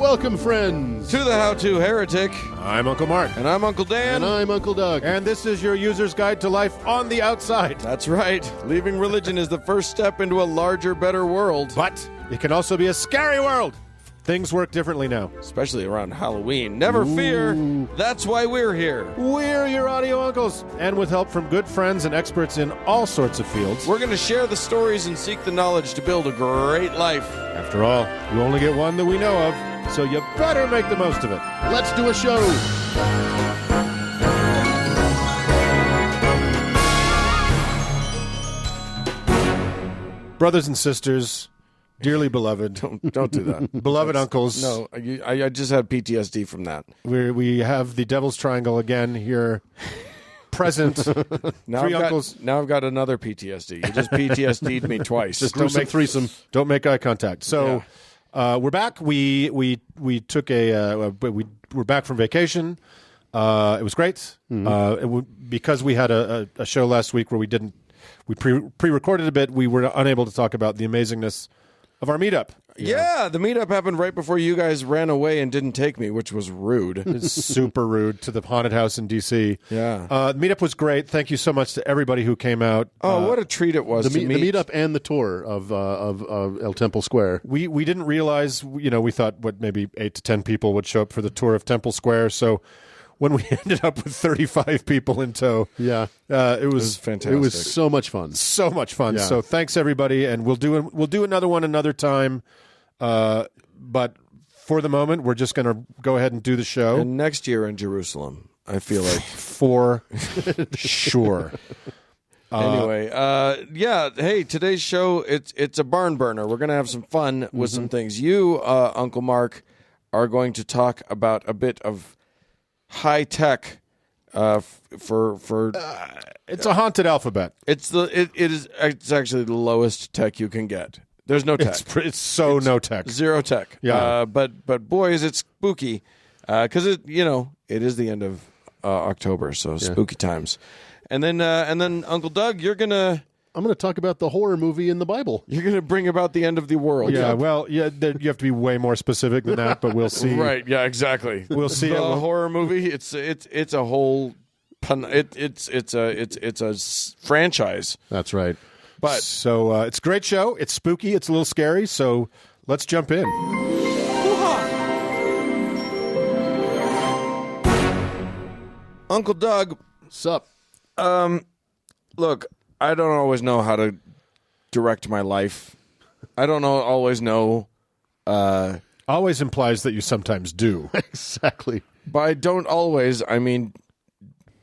welcome, friends, to the How-To Heretic. I'm Uncle Mark. And I'm Uncle Dan. And I'm Uncle Doug. And this is your user's guide to life on the outside. That's right. Leaving religion is the first step into a larger, better world. But it can also be a scary world. Things work differently now. Especially around Halloween. Never fear. That's why we're here. We're your audio uncles. And with help from good friends and experts in all sorts of fields, we're going to share the stories and seek the knowledge to build a great life. After all, you only get one that we know of, so you better make the most of it. Let's do a show. Brothers and sisters, dearly beloved. Don't do that. Beloved uncles. No, I just had PTSD from that. We have the Devil's Triangle again here. Present. Now Three uncles. Now I've got another PTSD. You just PTSD'd me twice. Just don't make threesome. Don't make eye contact. So we're back. We took we're back from vacation. It was great. Because we had a show last week where we pre-recorded a bit. We were unable to talk about the amazingness of our meetup. Yeah, the meetup happened right before you guys ran away and didn't take me, which was rude. It's super rude to the haunted house in D.C. Yeah. The meetup was great. Thank you so much to everybody who came out. Oh, what a treat it was The to meet. meetup and the tour of El Temple Square. We didn't realize, we thought maybe 8 to 10 people would show up for the tour of Temple Square. So when we ended up with 35 people in tow, it was fantastic. It was so much fun. So much fun. Yeah. So thanks everybody, and we'll do another one another time. But for the moment, we're just going to go ahead and do the show. And next year in Jerusalem, I feel like. For sure. Anyway, hey, today's show, it's a barn burner. We're going to have some fun with some things. You, Uncle Mark, are going to talk about a bit of high tech for It's a haunted alphabet. it's actually the lowest tech you can get. There's no tech. It's no tech. Zero tech. Yeah. But boy, is it spooky. Because it is the end of October, so spooky times. And then Uncle Doug, I'm gonna talk about the horror movie in the Bible. you're gonna bring about the end of the world. Yeah, you have to be way more specific than that, but we'll see. Right. Yeah. Exactly. We'll see. The horror movie. It's a whole. It's a franchise. That's right. But So it's a great show. It's spooky. It's a little scary. So let's jump in. Uncle Doug, Sup? look, I don't always know how to direct my life. I don't always know. Always implies that you sometimes do. Exactly. By don't always, I mean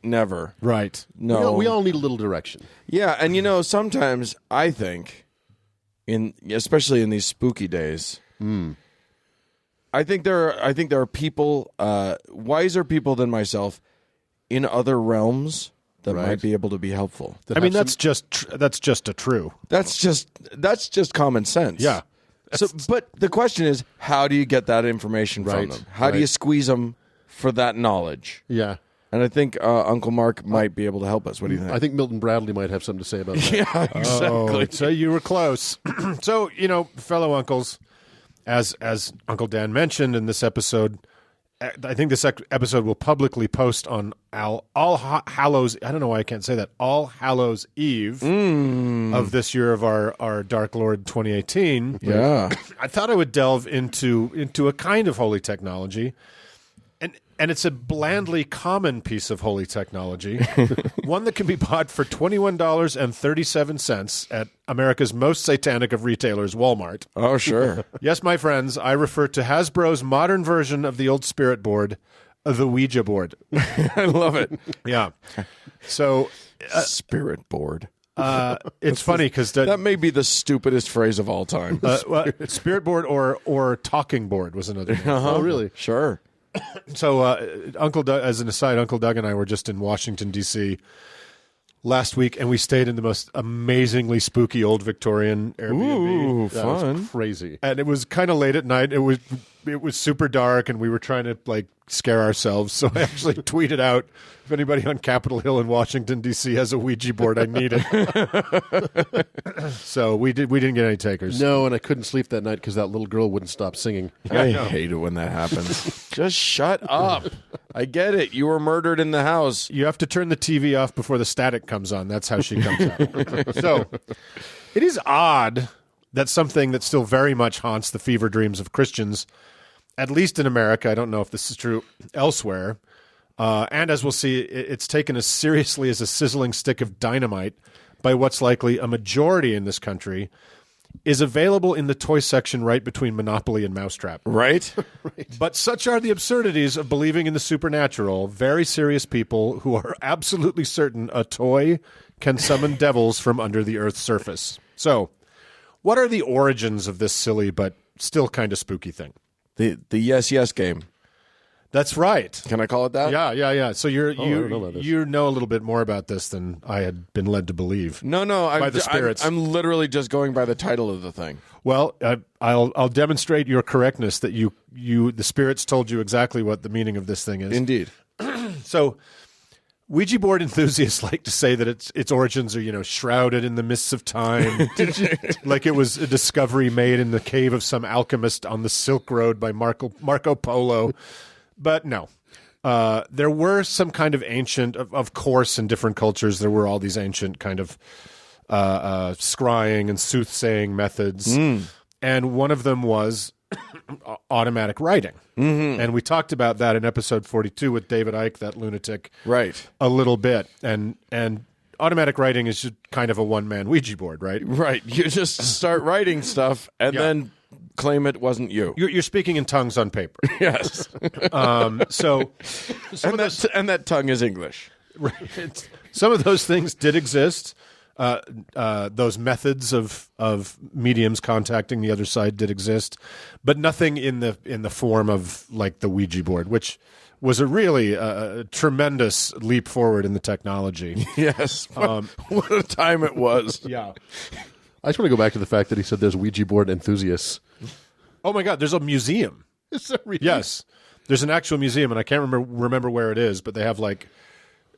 never. Right. No. We all need a little direction. Yeah, and sometimes I think, especially in these spooky days, I think there are people, wiser people than myself, in other realms that might be able to be helpful. That's just a true. That's just common sense. Yeah. So, but the question is, how do you get that information from them? How do you squeeze them for that knowledge? Yeah. And I think Uncle Mark might be able to help us. What do you think? I think Milton Bradley might have something to say about that. Yeah, exactly. So you were close. So, fellow uncles, as Uncle Dan mentioned in this episode, I think this episode will publicly post on All Hallows. I don't know why I can't say that. All Hallows Eve of this year of our Dark Lord 2018. Yeah. I thought I would delve into a kind of holy technology. And it's a blandly common piece of holy technology, one that can be bought for $21.37 at America's most satanic of retailers, Walmart. Oh, sure. Yes, my friends, I refer to Hasbro's modern version of the old spirit board, the Ouija board. I love it. Yeah. So Spirit board. it's funny because That may be the stupidest phrase of all time. spirit board or talking board was another name. Oh, really? Sure. So, Uncle Doug, as an aside, Uncle Doug and I were just in Washington, D.C. last week, and we stayed in the most amazingly spooky old Victorian Airbnb. Ooh, That was fun. crazy. And it was kind of late at night. It was super dark, and we were trying to scare ourselves. So I actually tweeted out, if anybody on Capitol Hill in Washington, D.C. has a Ouija board, I need it. So we didn't get any takers. No, and I couldn't sleep that night because that little girl wouldn't stop singing. I hate it when that happens. Just shut up. I get it. You were murdered in the house. You have to turn the TV off before the static comes on. That's how she comes out. So it is odd that something that still very much haunts the fever dreams of Christians, at least in America, I don't know if this is true elsewhere, and as we'll see, it's taken as seriously as a sizzling stick of dynamite by what's likely a majority in this country, is available in the toy section right between Monopoly and Mousetrap. Right? But such are the absurdities of believing in the supernatural, very serious people who are absolutely certain a toy can summon devils from under the Earth's surface. So, what are the origins of this silly but still kind of spooky thing? The yes, yes game. That's right. Can I call it that? Yeah. So I don't know about this. you know a little bit more about this than I had been led to believe. No. By the spirits. I'm literally just going by the title of the thing. Well, I'll demonstrate your correctness that the spirits told you exactly what the meaning of this thing is. Indeed. So, Ouija board enthusiasts like to say that its origins are, shrouded in the mists of time, like it was a discovery made in the cave of some alchemist on the Silk Road by Marco Polo. But no, there were some kind of ancient, of course, in different cultures, there were all these ancient kind of scrying and soothsaying methods. And one of them was automatic writing. Mm-hmm. And we talked about that in episode 42 with David Icke, that lunatic, Right. a little bit. And automatic writing is just kind of a one-man Ouija board, right? Right. You just start writing stuff and then claim it wasn't you. You're speaking in tongues on paper. Yes. So and that tongue is English. right, some of those things did exist. Those methods of mediums contacting the other side did exist, but nothing in the form of like the Ouija board, which was a really tremendous leap forward in the technology. Yes. What a time it was. Yeah. I just want to go back to the fact that he said there's Ouija board enthusiasts. Oh my God, there's a museum. Is that really? Yes, there's an actual museum, and I can't remember where it is, but they have like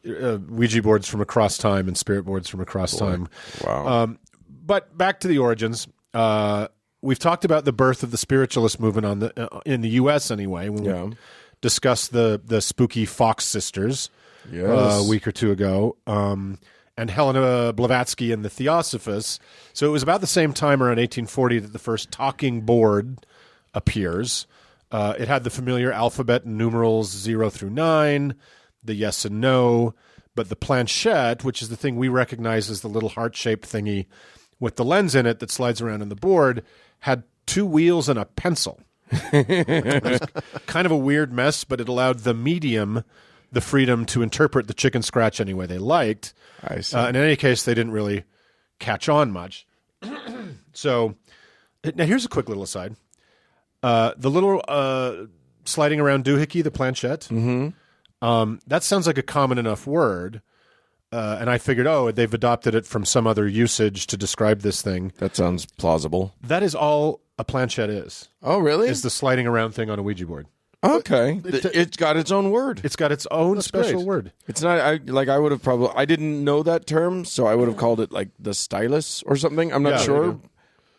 Ouija boards from across time and spirit boards from across time. Wow. But back to the origins. We've talked about the birth of the spiritualist movement in the U.S. anyway. When we discussed the spooky Fox sisters a week or two ago, and Helena Blavatsky and the Theosophists. So it was about the same time, around 1840, that the first talking board appears. It had the familiar alphabet and numerals 0 through 9. The yes and no, but the planchette, which is the thing we recognize as the little heart-shaped thingy with the lens in it that slides around on the board, had 2 wheels and a pencil. It was kind of a weird mess, but it allowed the medium the freedom to interpret the chicken scratch any way they liked. I see. In any case, they didn't really catch on much. So, now here's a quick little aside. The little sliding around doohickey, the planchette, that sounds like a common enough word, and I figured, they've adopted it from some other usage to describe this thing. That sounds plausible. That is all a planchette is. Oh, really? It's the sliding around thing on a Ouija board. Okay. It's got its own word. It's got its own special word. It's not, I would have probably, I didn't know that term, so I would have called it like the stylus or something. I'm not sure.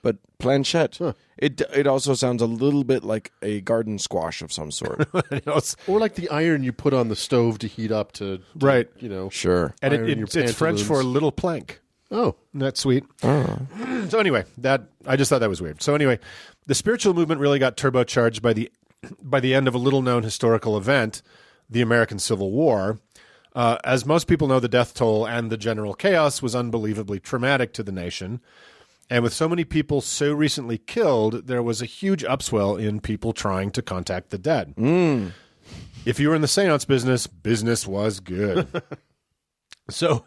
But planchette. Huh. It also sounds a little bit like a garden squash of some sort. Or like the iron you put on the stove to heat up to right. Sure. And it's French for little plank. Oh. Isn't that sweet? Oh. So anyway, I just thought that was weird. So anyway, the spiritual movement really got turbocharged by the end of a little-known historical event, the American Civil War. As most people know, the death toll and the general chaos was unbelievably traumatic to the nation. And with so many people so recently killed, there was a huge upswell in people trying to contact the dead. If you were in the seance business was good. So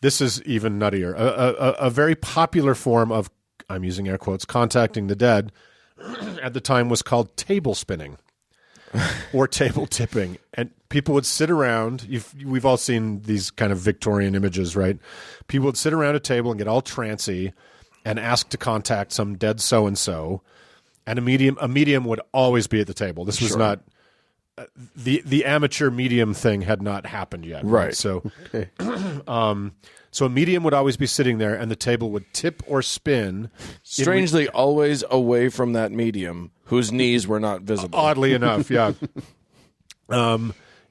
this is even nuttier. A very popular form of, I'm using air quotes, contacting the dead at the time was called table spinning or table tipping. And people would sit around. We've all seen these kind of Victorian images, right? People would sit around a table and get all trancy and ask to contact some dead so-and-so, and a medium would always be at the table. This was not the amateur medium thing had not happened yet. Right. So, so a medium would always be sitting there, and the table would tip or spin. Strangely, always away from that medium whose knees were not visible. Oddly enough, yeah.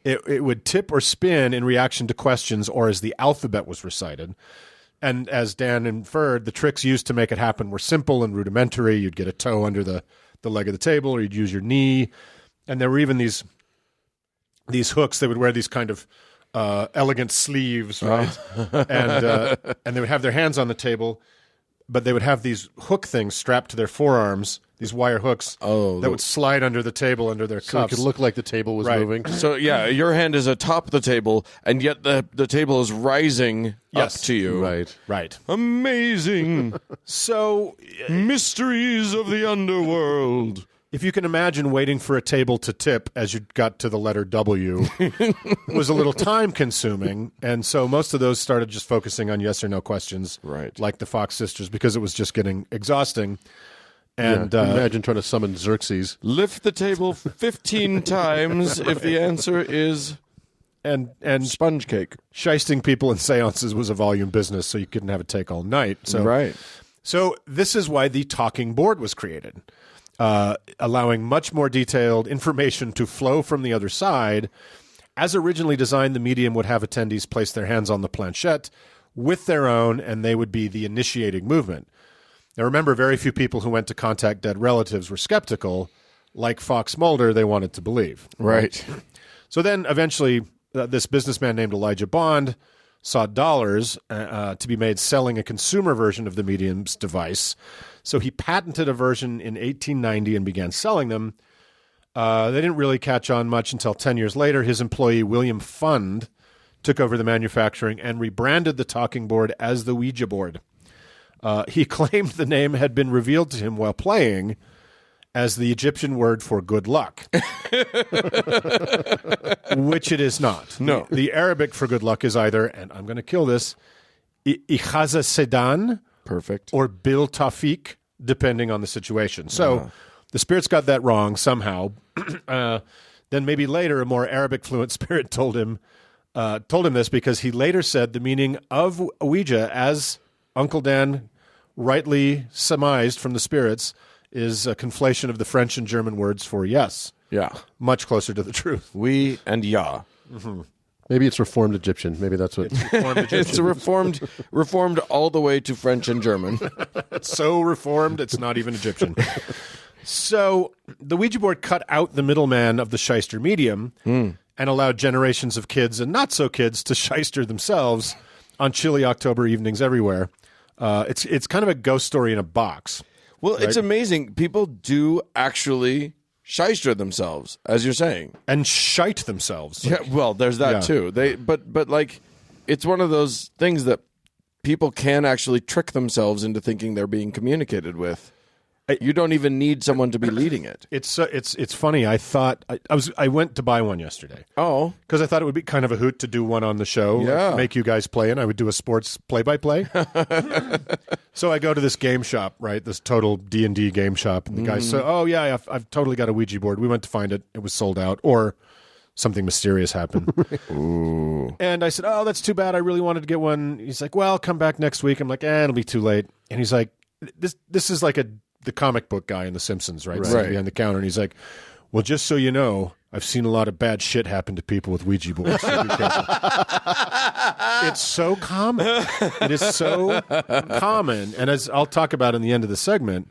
It would tip or spin in reaction to questions or as the alphabet was recited. And as Dan inferred, the tricks used to make it happen were simple and rudimentary. You'd get a toe under the leg of the table, or you'd use your knee. And there were even these hooks. They would wear these kind of elegant sleeves, right? And they would have their hands on the table, but they would have these hook things strapped to their forearms, these wire hooks that would slide under the table, under their So it cuffs. could look like the table was moving. So, yeah, your hand is atop the table, and yet the table is rising up to you. Right. Right. Amazing. So Mysteries of the underworld. if you can imagine waiting for a table to tip as you got to the letter W was a little time consuming. And so most of those started just focusing on yes or no questions, Right. like the Fox sisters, because it was just getting exhausting. And Imagine trying to summon Xerxes. Lift the table 15 times if the answer is and sponge cake. shysting people in seances was a volume business, so you couldn't have it take all night. So, Right. So this is why the talking board was created, allowing much more detailed information to flow from the other side. As originally designed, the medium would have attendees place their hands on the planchette with their own, and they would be the initiating movement. Now, remember, very few people who went to contact dead relatives were skeptical. Like Fox Mulder, they wanted to believe. Right. So then eventually this businessman named Elijah Bond saw dollars to be made selling a consumer version of the medium's device. So he patented a version in 1890 and began selling them. They didn't really catch on much until 10 years later. His employee, William Fund, took over the manufacturing and rebranded the talking board as the Ouija board. He claimed the name had been revealed to him while playing as the Egyptian word for good luck, which it is not. No. The Arabic for good luck is either, and I'm going to kill this, Ichaza Sedan Perfect. or Bil Tafik, depending on the situation. So the spirits got that wrong somehow. Then maybe later a more Arabic fluent spirit told him this, because he later said the meaning of Ouija, as Uncle Dan rightly surmised from the spirits, is a conflation of the French and German words for yes. Yeah. Much closer to the truth. We and ya. Maybe it's Reformed Egyptian. Maybe that's what. It's reformed all the way to French and German. It's so reformed, it's not even Egyptian. So the Ouija board cut out the middleman of the shyster medium and allowed generations of kids and not-so-kids to shyster themselves on chilly October evenings everywhere. It's kind of a ghost story in a box. Well, it's amazing. People do actually shyster themselves, as you're saying. And shite themselves. Yeah, well, there's that too. But like, it's one of those things that people can actually trick themselves into thinking they're being communicated with. You don't even need someone to be leading it. It's funny. I thought I went to buy one yesterday. Oh, Because I thought it would be kind of a hoot to do one on the show, Yeah. make you guys play, and I would do a sports play-by-play. So I go to this game shop, right, this total D&D game shop, and the guy said, oh, yeah, I've totally got a Ouija board. We went to find it. It was sold out, or something mysterious happened. ooh. And I said, oh, that's too bad. I really wanted to get one. He's like, well, come back next week. I'm like, it'll be too late. And he's like, this is like the comic book guy in The Simpsons, right? Sitting behind the counter, and he's like, well, just so you know, I've seen a lot of bad shit happen to people with Ouija boards. So be careful. It's so common. It is so common. And as I'll talk about in the end of the segment,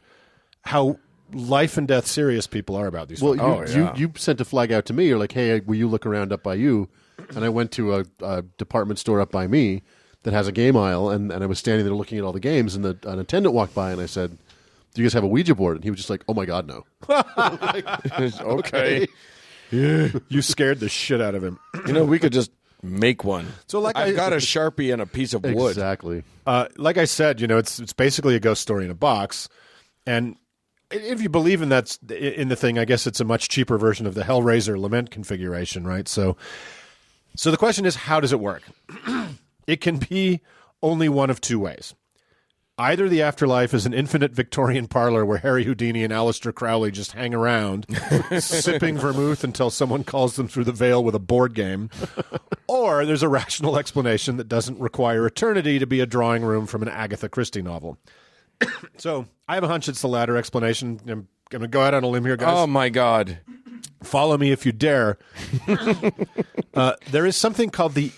how life and death serious people are about these Well, fucking- you sent a flag out to me. You're like, hey, will you look around up by you? And I went to a department store up by me that has a game aisle, and I was standing there looking at all the games, and an attendant walked by, and I said, do you guys have a Ouija board? And he was just like, oh, my God, no. Okay. You scared the shit out of him. We could just make one. So, like I've got a Sharpie and a piece of wood. Exactly. Like I said, it's basically a ghost story in a box. And if you believe in the thing, I guess it's a much cheaper version of the Hellraiser Lament configuration, right? So the question is, how does it work? It can be only one of two ways. Either the afterlife is an infinite Victorian parlor where Harry Houdini and Aleister Crowley just hang around, sipping vermouth until someone calls them through the veil with a board game, or there's a rational explanation that doesn't require eternity to be a drawing room from an Agatha Christie novel. So I have a hunch it's the latter explanation. I'm going to go out on a limb here, guys. Oh, my God. Follow me if you dare. There is something called the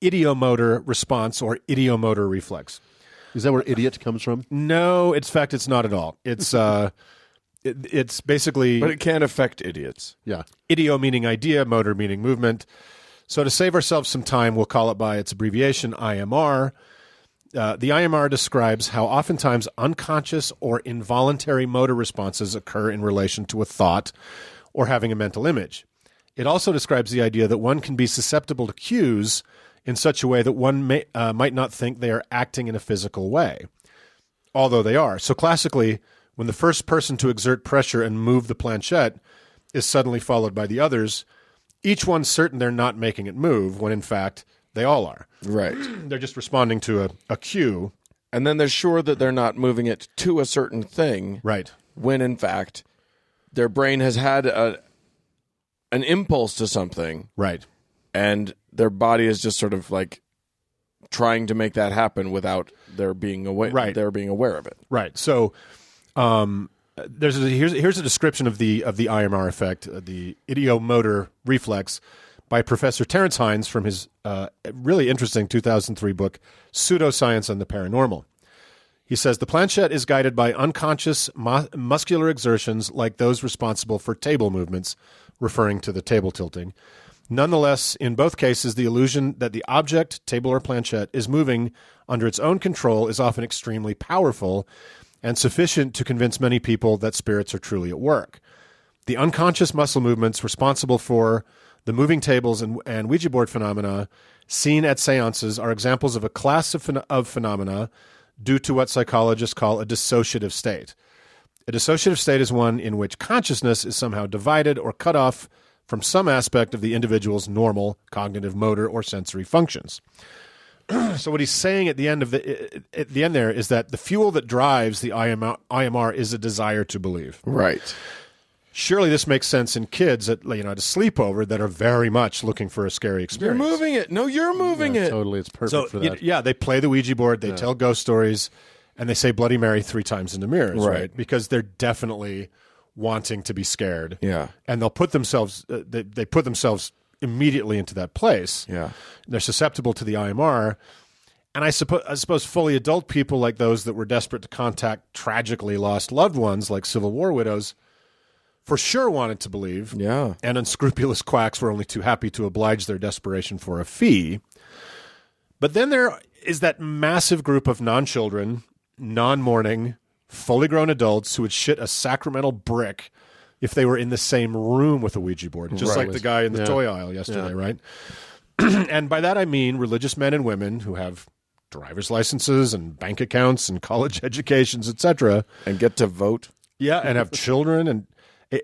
ideomotor response or ideomotor reflex. Is that where idiot comes from? No, in fact, it's not at all. It's it's basically... But it can affect idiots. Yeah. Ideo meaning idea, motor meaning movement. So to save ourselves some time, we'll call it by its abbreviation, IMR. The IMR describes how oftentimes unconscious or involuntary motor responses occur in relation to a thought or having a mental image. It also describes the idea that one can be susceptible to cues in such a way that one might not think they are acting in a physical way, although they are. So classically, when the first person to exert pressure and move the planchette is suddenly followed by the others, each one's certain they're not making it move, when in fact they all are. Right. They're just responding to a cue. And then they're sure that they're not moving it to a certain thing. Right. When in fact their brain has had an impulse to something. Right. And their body is just sort of like trying to make that happen without their being aware. Right. They're being aware of it. Right. So here's a description of the IMR effect, the ideomotor reflex, by Professor Terence Hines from his really interesting 2003 book, Pseudoscience and the Paranormal. He says, the planchette is guided by unconscious muscular exertions like those responsible for table movements, referring to the table tilting. Nonetheless, in both cases, the illusion that the object, table or planchette, is moving under its own control is often extremely powerful and sufficient to convince many people that spirits are truly at work. The unconscious muscle movements responsible for the moving tables and Ouija board phenomena seen at seances are examples of a class of phenomena due to what psychologists call a dissociative state. A dissociative state is one in which consciousness is somehow divided or cut off from some aspect of the individual's normal cognitive, motor, or sensory functions. So what he's saying at the end there is that the fuel that drives the IMR is a desire to believe. Right. Surely this makes sense in kids at a sleepover that are very much looking for a scary experience. You're moving it. No, you're moving it. Totally. It's perfect for that. Yeah, they play the Ouija board, they tell ghost stories, and they say Bloody Mary 3 times in the mirrors, right? Because they're definitely wanting to be scared. Yeah. And they'll put themselves, they put themselves immediately into that place. Yeah. They're susceptible to the IMR. And I suppose fully adult people like those that were desperate to contact tragically lost loved ones, like Civil War widows, for sure wanted to believe. Yeah. And unscrupulous quacks were only too happy to oblige their desperation for a fee. But then there is that massive group of non-children, non-mourning, fully grown adults who would shit a sacramental brick if they were in the same room with a Ouija board, just like the guy in the toy aisle yesterday, right? And by that I mean religious men and women who have driver's licenses and bank accounts and college educations, etc. And get to vote. Yeah, and have children and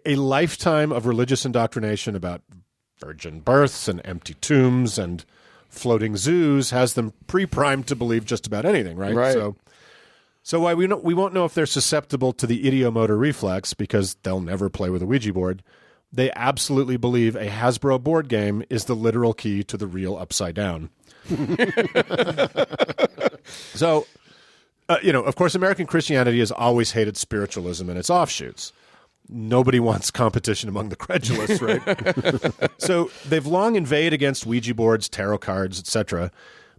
a lifetime of religious indoctrination about virgin births and empty tombs and floating zoos has them pre-primed to believe just about anything, right? Right. So why we won't know if they're susceptible to the ideomotor reflex because they'll never play with a Ouija board. They absolutely believe a Hasbro board game is the literal key to the real upside down. So, of course, American Christianity has always hated spiritualism and its offshoots. Nobody wants competition among the credulous, right? So they've long inveighed against Ouija boards, tarot cards, etc.,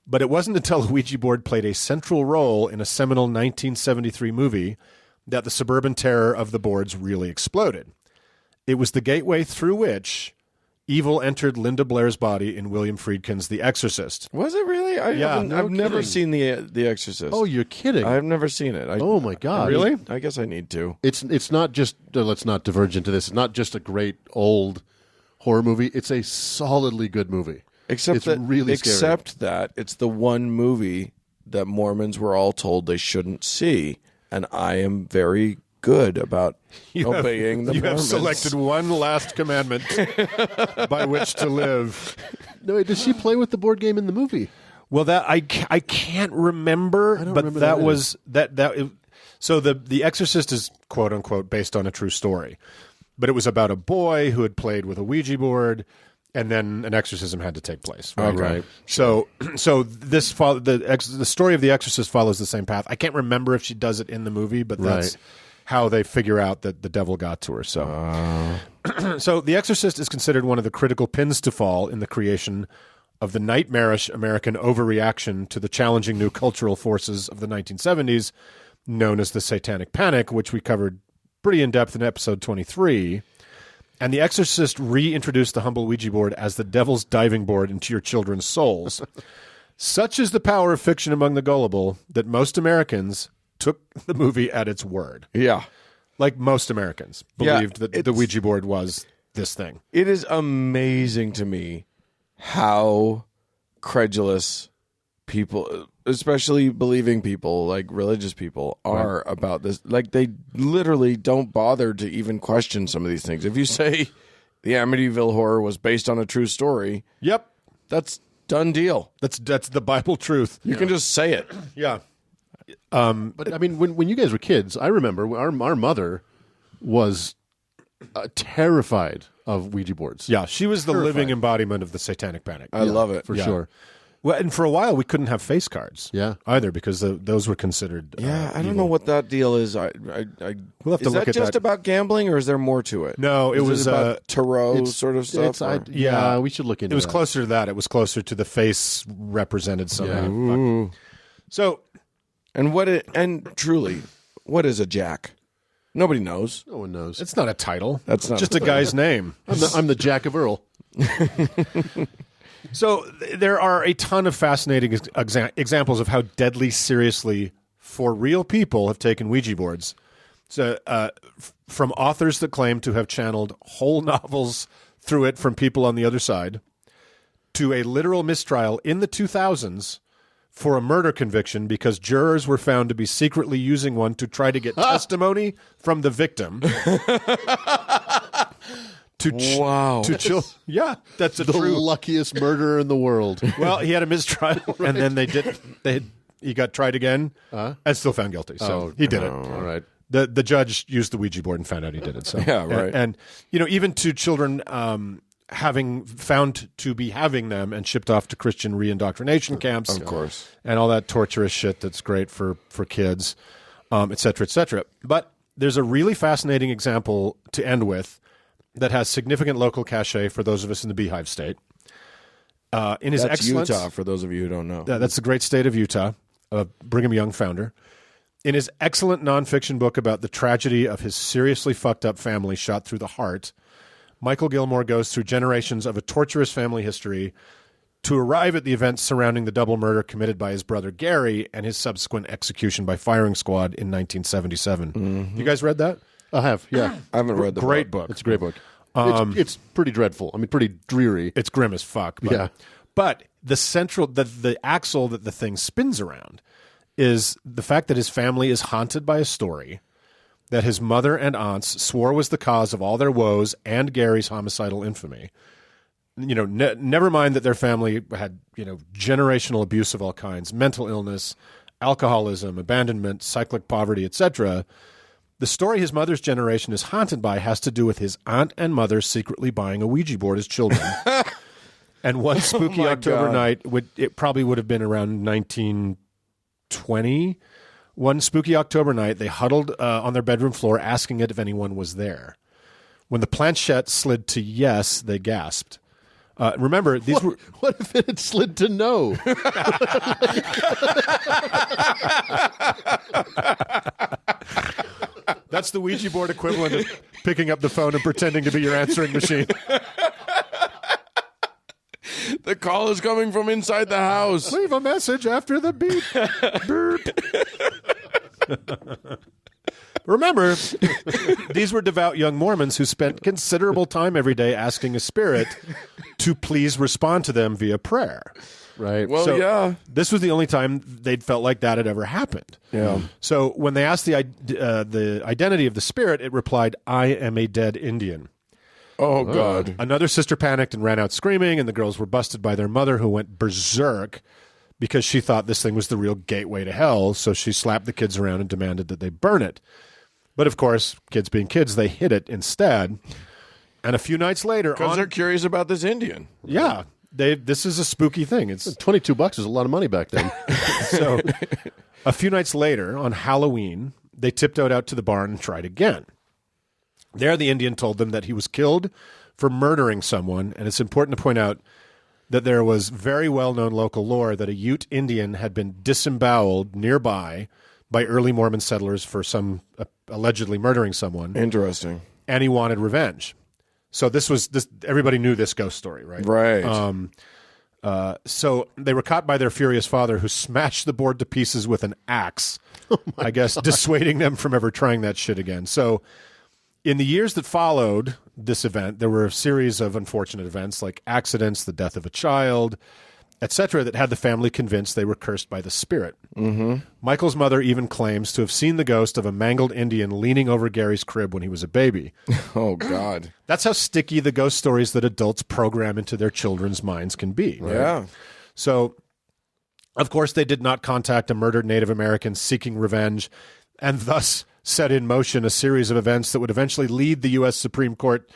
but it wasn't until a Ouija board played a central role in a seminal 1973 movie that the suburban terror of the boards really exploded. It was the gateway through which evil entered Linda Blair's body in William Friedkin's The Exorcist. Was it really? I've never seen The Exorcist. Oh, you're kidding. I've never seen it. Oh, my God. Really? I guess I need to. It's not just, let's not diverge into this, it's not just a great old horror movie. It's a solidly good movie. Except that it's the one movie that Mormons were all told they shouldn't see, and I am very good about obeying the Mormons. You have selected one last commandment by which to live. No, wait, does she play with the board game in the movie? Well, that I can't remember, don't but remember that that was that. So the Exorcist is quote unquote based on a true story, but it was about a boy who had played with a Ouija board, and then an exorcism had to take place. Right. Right. So the story of the Exorcist follows the same path. I can't remember if she does it in the movie, but that's how they figure out that the devil got to her. So, so the Exorcist is considered one of the critical pins to fall in the creation of the nightmarish American overreaction to the challenging new cultural forces of the 1970s, known as the Satanic Panic, which we covered pretty in depth in episode 23. And The Exorcist reintroduced the humble Ouija board as the devil's diving board into your children's souls. Such is the power of fiction among the gullible that most Americans took the movie at its word. Yeah. Like most Americans believed that the Ouija board was this thing. It is amazing to me how credulous people, especially believing people, like religious people, are about this. Like, they literally don't bother to even question some of these things. If you say the Amityville Horror was based on a true story, Yep. that's done deal. That's the Bible truth. You can just say it. Yeah. But I mean, when you guys were kids, I remember our mother was terrified of Ouija boards. Yeah, she was the living embodiment of the Satanic Panic. I love it. for sure. Well, and for a while we couldn't have face cards. Yeah. Either because those were considered. Yeah, I don't evil. know what that deal is. We'll have to is look that at just that. about gambling, or is there more to it? No, it Is was about tarot It's- sort of stuff. yeah, we should look into It was that. closer to that. It was closer to the face represented somehow. Ooh. So And truly, what is a jack? Nobody knows. No one knows. it's not a title. That's not just a guy's name. I'm the Jack of Earl. So there are a ton of fascinating examples of how deadly seriously, for real people, have taken Ouija boards. So from authors that claim to have channeled whole novels through it from people on the other side, to a literal mistrial in the 2000s for a murder conviction because jurors were found to be secretly using one to try to get testimony from the victim. Wow. Yeah, that's a The true. luckiest murderer in the world. Well, he had a mistrial, and then he got tried again and still found guilty. So he did it. All right. The judge used the Ouija board and found out he did it. So Yeah, right. And even to children having found to be having them and shipped off to Christian reindoctrination camps, Of course. and all that torturous shit that's great for kids, et cetera, et cetera. But there's a really fascinating example to end with that has significant local cachet for those of us in the Beehive State. In his That's excellence, Utah, for those of you who don't know. that's the great state of Utah, Brigham Young founder. In his excellent nonfiction book about the tragedy of his seriously fucked up family shot through the heart, Michael Gilmore goes through generations of a torturous family history to arrive at the events surrounding the double murder committed by his brother Gary and his subsequent execution by firing squad in 1977. You guys read that? I have, yeah. I haven't read the Great book. It's a great book. It's pretty dreadful. I mean, pretty dreary. It's grim as fuck. But, Yeah. But the central, the axle that the thing spins around is the fact that his family is haunted by a story that his mother and aunts swore was the cause of all their woes and Gary's homicidal infamy. Never mind that their family had, generational abuse of all kinds, mental illness, alcoholism, abandonment, cyclic poverty, etc. The story his mother's generation is haunted by has to do with his aunt and mother secretly buying a Ouija board as children. And one spooky my October God. night, it probably would have been around 1920. One spooky October night, they huddled on their bedroom floor asking it if anyone was there. When the planchette slid to yes, they gasped. Remember, these were... What if it had slid to no? That's the Ouija board equivalent of picking up the phone and pretending to be your answering machine. The call is coming from inside the house. Leave a message after the beep. Beep. Remember, these were devout young Mormons who spent considerable time every day asking a spirit to please respond to them via prayer. Right. Well, So, yeah. This was the only time they'd felt like that had ever happened. Yeah. So when they asked the identity of the spirit, it replied, "I am a dead Indian." Oh, God. Another sister panicked and ran out screaming, and the girls were busted by their mother, who went berserk, because she thought this thing was the real gateway to hell. So she slapped the kids around and demanded that they burn it. But of course, kids being kids, they hid it instead. And a few nights later, Because they're curious about this Indian. yeah, this is a spooky thing. It's $22 is a lot of money back then. so a few nights later, on Halloween, they tiptoed out to the barn and tried again. There, the Indian told them that he was killed for murdering someone, and it's important to point out that there was very well-known local lore that a Ute Indian had been disemboweled nearby by early Mormon settlers for some allegedly murdering someone. Interesting. And he wanted revenge. So this. Everybody knew this ghost story, right? Right. So they were caught by their furious father, who smashed the board to pieces with an axe, I guess, dissuading them from ever trying that shit again. So in the years that followed this event, there were a series of unfortunate events like accidents, the death of a child, etc., that had the family convinced they were cursed by the spirit. Mm-hmm. Michael's mother even claims to have seen the ghost of a mangled Indian leaning over Gary's crib when he was a baby. Oh, God. That's how sticky the ghost stories that adults program into their children's minds can be. Right? Yeah. So, of course, they did not contact a murdered Native American seeking revenge, and thus set in motion a series of events that would eventually lead the U.S. Supreme Court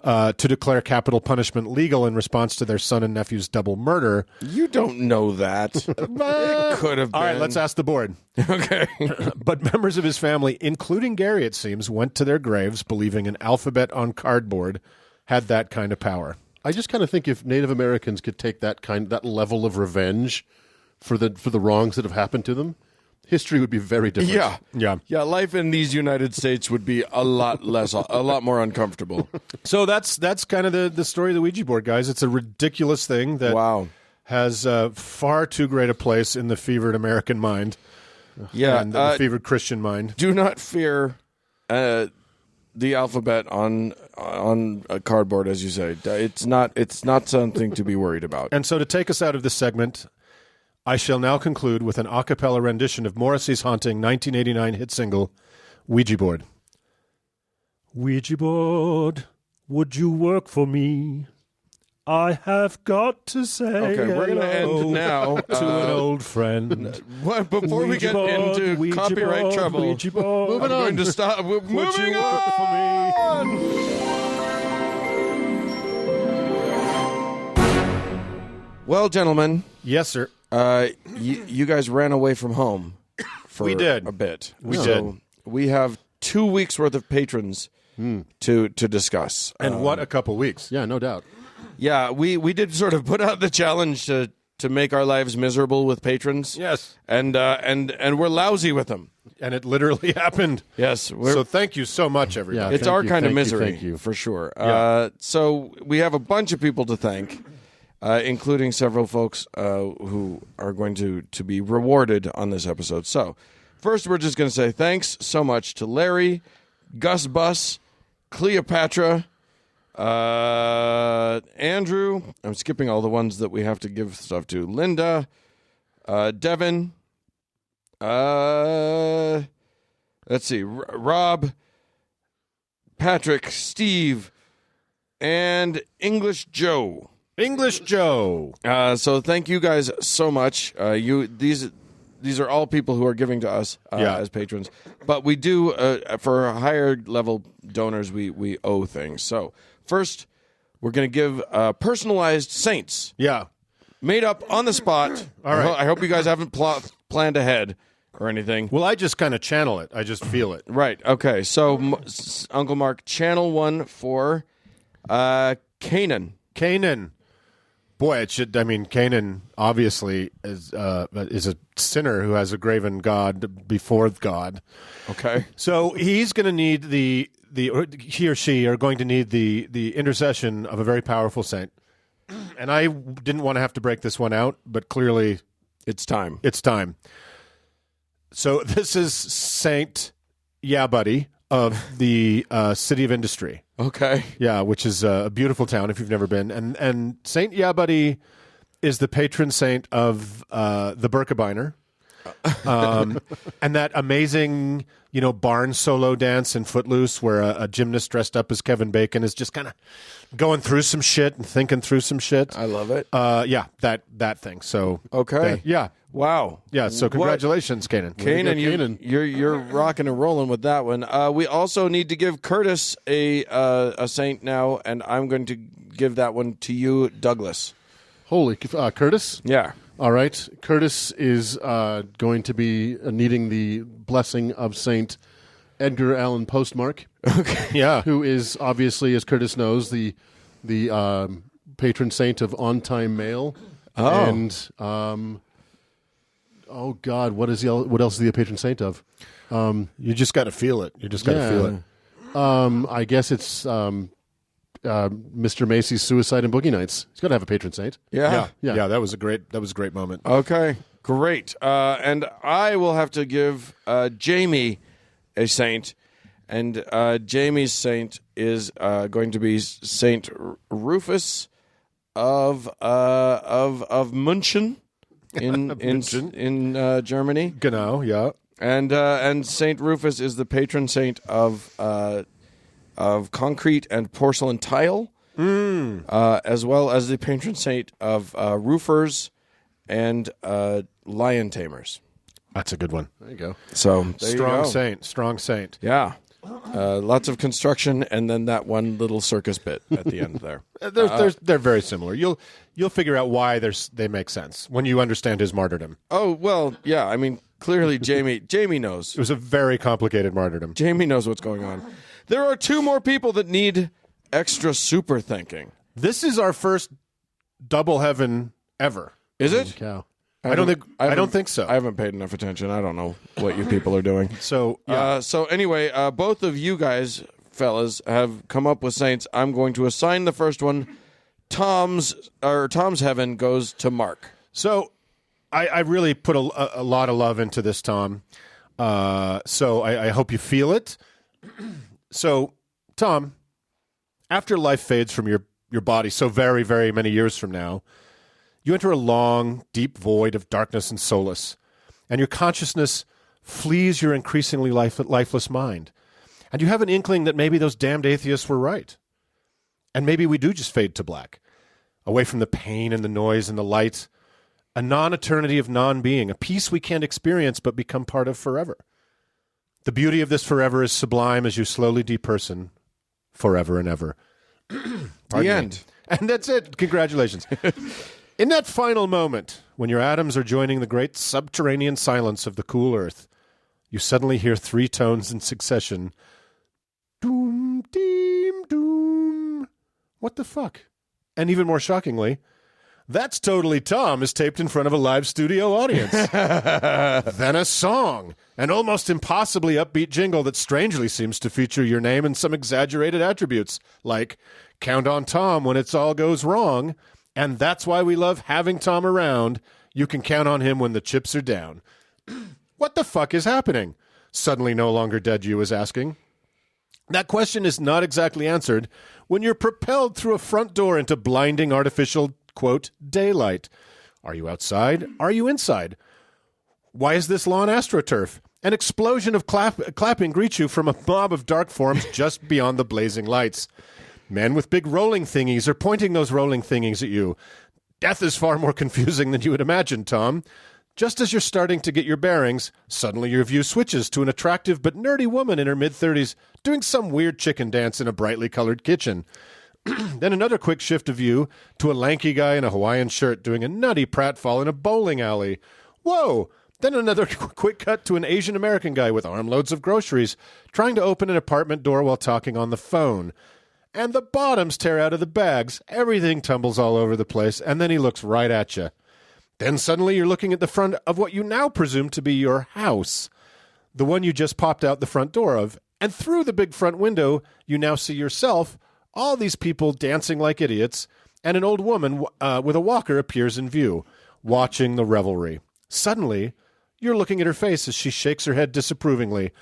to declare capital punishment legal in response to their son and nephew's double murder. You don't know that. It could have been. All right, let's ask the board. Okay. But members of his family, including Gary, it seems, went to their graves believing an alphabet on cardboard had that kind of power. I just kind of think if Native Americans could take that level of revenge for the wrongs that have happened to them, history would be very different. Yeah. Life in these United States would be a lot more uncomfortable. So that's kind of the story of the Ouija board, guys. It's a ridiculous thing that Wow. has far too great a place in the fevered American mind. Yeah. And the fevered Christian mind. Do not fear the alphabet on a cardboard, as you say. It's not something to be worried about. And so to take us out of this segment, I shall now conclude with an a cappella rendition of Morrissey's haunting 1989 hit single, Ouija Board. Ouija board, would you work for me? I have got to say Okay, we're going to end now. to an old friend. Before we get into Ouija copyright board, trouble, Ouija board, I'm going to stop. We're would moving you work for me? on. Well, gentlemen, Yes, sir. you guys ran away from home for We did. a bit. We So did. We have 2 weeks worth of patrons to discuss. And what a couple weeks. Yeah, no doubt. Yeah, we did sort of put out the challenge to make our lives miserable with patrons. Yes. And we're lousy with them. And it literally happened. Yes, So thank you so much, everybody. Yeah. it's Thank our you, kind of thank you, misery, thank you. for sure. Yeah. So we have a bunch of people to thank, including several folks who are going to be rewarded on this episode. So first, we're just going to say thanks so much to Larry, Gus Bus, Cleopatra, Andrew. I'm skipping all the ones that we have to give stuff to. Linda, Devin, let's see, Rob, Patrick, Steve, and English Joe. English Joe. So thank you guys so much. These are all people who are giving to us as patrons, but we do for higher level donors we owe things. So first, we're going to give personalized saints. Yeah. Made up on the spot. All right. I hope you guys haven't planned ahead or anything. Well, I just kind of channel it. I just feel it. Right. Okay. So, Uncle Mark, channel one for Canaan. Canaan. Boy, it should. I mean, Canaan obviously is a sinner who has a graven God before God. Okay. So he's going to need he or she are going to need the intercession of a very powerful saint. And I didn't want to have to break this one out, but clearly It's time. it's time. So this is Saint Buddy of the City of Industry. Okay. Yeah, which is a beautiful town if you've never been. And Saint Buddy is the patron saint of the Birkebeiner. And that amazing, barn solo dance in Footloose where a gymnast dressed up as Kevin Bacon is just kind of going through some shit and thinking through some shit. I love it. Yeah, that thing. So Okay. yeah. Wow. Yeah, so congratulations, Kanan. Kanan, you're rocking and rolling with that one. We also need to give Curtis a saint now, and I'm going to give that one to you, Douglas. Holy, Curtis? Yeah. All right. Curtis is going to be needing the blessing of Saint Edgar Allan Postmark. Okay. Yeah. Who is obviously, as Curtis knows, the patron saint of on-time mail. Oh. And, oh, God, what else is he a patron saint of? You just got to feel it. You just got to feel it. I guess it's Mr. Macy's Suicide and Boogie Nights. He's got to have a patron saint. Yeah. Yeah, that was a great moment. Okay. Great. And I will have to give Jamie a saint. And Jamie's saint is going to be Saint Rufus of München in Germany. Genau, yeah. And Saint Rufus is the patron saint of concrete and porcelain tile, as well as the patron saint of roofers and lion tamers. That's a good one. There you go. So Strong saint. Yeah. Lots of construction, and then that one little circus bit at the end there. They're very similar. You'll figure out why they make sense when you understand his martyrdom. Oh, well, yeah. I mean, clearly Jamie knows. It was a very complicated martyrdom. Jamie knows what's going on. There are two more people that need extra super thinking. This is our first double heaven ever. Is it? Cow. I don't think so. I haven't paid enough attention. I don't know what you people are doing. So, yeah. So anyway, both of you guys, fellas, have come up with saints. I'm going to assign the first one. Tom's heaven goes to Mark. So I really put a lot of love into this, Tom. So I hope you feel it. So, Tom, after life fades from your body so very, very many years from now, you enter a long, deep void of darkness and solace, and your consciousness flees your increasingly lifeless mind. And you have an inkling that maybe those damned atheists were right. And maybe we do just fade to black, away from the pain and the noise and the light, a non-eternity of non-being, a peace we can't experience but become part of forever. The beauty of this forever is sublime as you slowly deperson forever and ever. The end. And that's it. Congratulations. In that final moment, when your atoms are joining the great subterranean silence of the cool earth, you suddenly hear three tones in succession. Doom, deem, doom. What the fuck? And even more shockingly, That's Totally Tom is taped in front of a live studio audience. Then a song, an almost impossibly upbeat jingle that strangely seems to feature your name and some exaggerated attributes, like Count on Tom when it all goes wrong, and that's why we love having Tom around. You can count on him when the chips are down. What the fuck is happening? Suddenly no longer dead you is asking. That question is not exactly answered when you're propelled through a front door into blinding artificial, quote, daylight. Are you outside? Are you inside? Why is this lawn astroturf? An explosion of clapping greets you from a mob of dark forms just beyond the blazing lights. Men with big rolling thingies are pointing those rolling thingies at you. Death is far more confusing than you would imagine, Tom. Just as you're starting to get your bearings, suddenly your view switches to an attractive but nerdy woman in her mid-30s doing some weird chicken dance in a brightly colored kitchen. Then another quick shift of view to a lanky guy in a Hawaiian shirt doing a nutty pratfall in a bowling alley. Whoa! Then another quick cut to an Asian American guy with armloads of groceries trying to open an apartment door while talking on the phone. And the bottoms tear out of the bags. Everything tumbles all over the place, and then he looks right at you. Then suddenly you're looking at the front of what you now presume to be your house, the one you just popped out the front door of, and through the big front window you now see yourself, all these people dancing like idiots, and an old woman with a walker appears in view, watching the revelry. Suddenly, you're looking at her face as she shakes her head disapprovingly.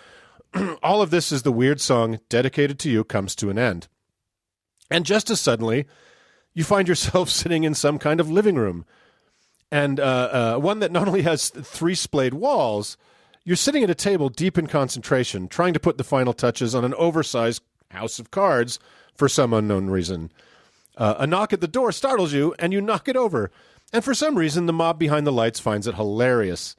All of this as the weird song dedicated to you comes to an end. And just as suddenly, you find yourself sitting in some kind of living room. and one that not only has 3 splayed walls, you're sitting at a table deep in concentration, trying to put the final touches on an oversized house of cards for some unknown reason. A knock at the door startles you, and you knock it over. And for some reason, the mob behind the lights finds it hilarious.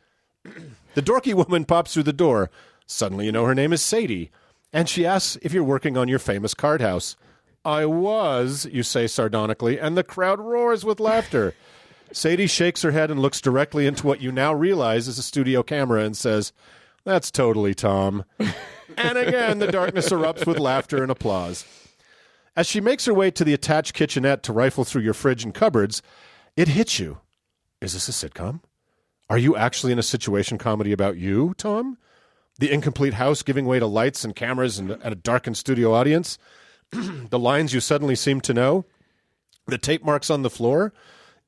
The dorky woman pops through the door. Suddenly you know her name is Sadie, and she asks if you're working on your famous card house. I was, you say sardonically, and the crowd roars with laughter. Sadie shakes her head and looks directly into what you now realize is a studio camera and says, "That's totally Tom." And again, the darkness erupts with laughter and applause. As she makes her way to the attached kitchenette to rifle through your fridge and cupboards, it hits you. Is this a sitcom? Are you actually in a situation comedy about you, Tom? The incomplete house giving way to lights and cameras and a darkened studio audience? The lines you suddenly seem to know? The tape marks on the floor?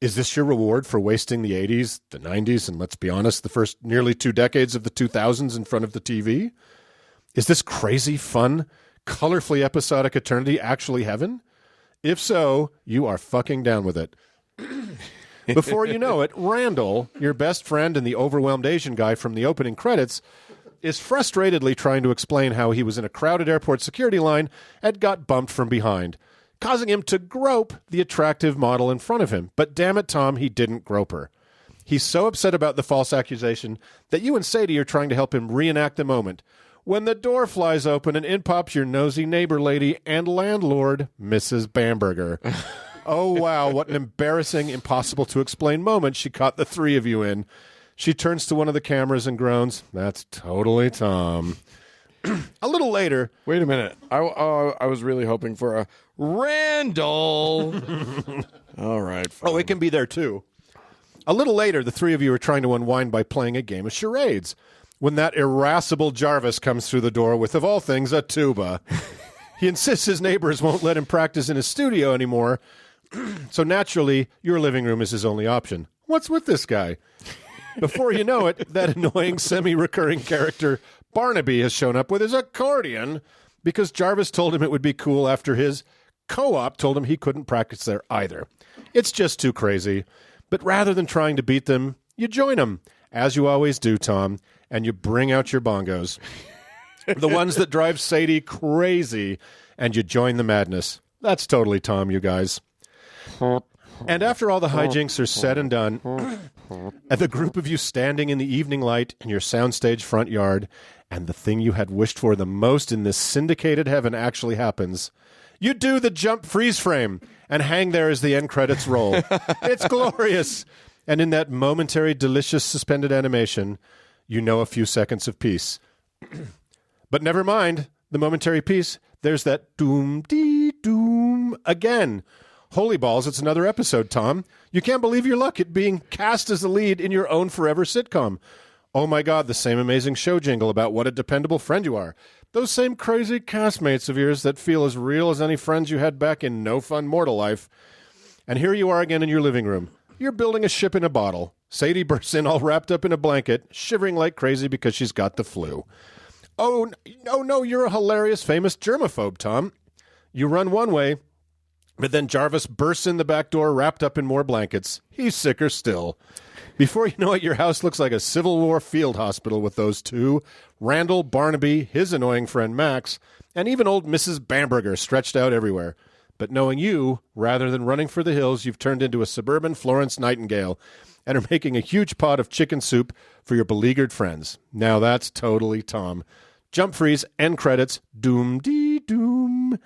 Is this your reward for wasting the 80s, the 90s, and let's be honest, the first nearly 2 decades of the 2000s in front of the TV? Is this crazy, fun, colorfully episodic eternity actually heaven? If so, you are fucking down with it. Before you know it, Randall, your best friend and the overwhelmed Asian guy from the opening credits, is frustratedly trying to explain how he was in a crowded airport security line and got bumped from behind, causing him to grope the attractive model in front of him. But damn it, Tom, he didn't grope her. He's so upset about the false accusation that you and Sadie are trying to help him reenact the moment, when the door flies open and in pops your nosy neighbor lady and landlord, Mrs. Bamberger. Oh, wow, what an embarrassing, impossible-to-explain moment she caught the 3 of you in. She turns to one of the cameras and groans, "That's totally Tom." A little later... Wait a minute. I was really hoping for a Randall. All right, fine. Oh, it can be there, too. A little later, the 3 of you are trying to unwind by playing a game of charades, when that irascible Jarvis comes through the door with, of all things, a tuba. He insists his neighbors won't let him practice in his studio anymore, so naturally, your living room is his only option. What's with this guy? Before you know it, that annoying semi-recurring character, Barnaby, has shown up with his accordion because Jarvis told him it would be cool after his co-op told him he couldn't practice there either. It's just too crazy. But rather than trying to beat them, you join them, as you always do, Tom, and you bring out your bongos. The ones that drive Sadie crazy, and you join the madness. That's totally Tom, you guys. And after all the hijinks are said and done, and the group of you standing in the evening light in your soundstage front yard, and the thing you had wished for the most in this syndicated heaven actually happens, you do the jump freeze frame and hang there as the end credits roll. It's glorious. And in that momentary, delicious suspended animation, you know a few seconds of peace. But never mind the momentary peace. There's that doom-dee-doom again. Holy balls, it's another episode, Tom. You can't believe your luck at being cast as the lead in your own forever sitcom. Oh my God, the same amazing show jingle about what a dependable friend you are. Those same crazy castmates of yours that feel as real as any friends you had back in No Fun Mortal Life. And here you are again in your living room. You're building a ship in a bottle. Sadie bursts in all wrapped up in a blanket, shivering like crazy because she's got the flu. Oh, no, you're a hilarious, famous germaphobe, Tom. You run one way, but then Jarvis bursts in the back door wrapped up in more blankets. He's sicker still. Before you know it, your house looks like a Civil War field hospital with those 2, Randall, Barnaby, his annoying friend Max, and even old Mrs. Bamberger stretched out everywhere. But knowing you, rather than running for the hills, you've turned into a suburban Florence Nightingale and are making a huge pot of chicken soup for your beleaguered friends. Now that's totally Tom. Jump freeze, end credits, doom-dee-doom.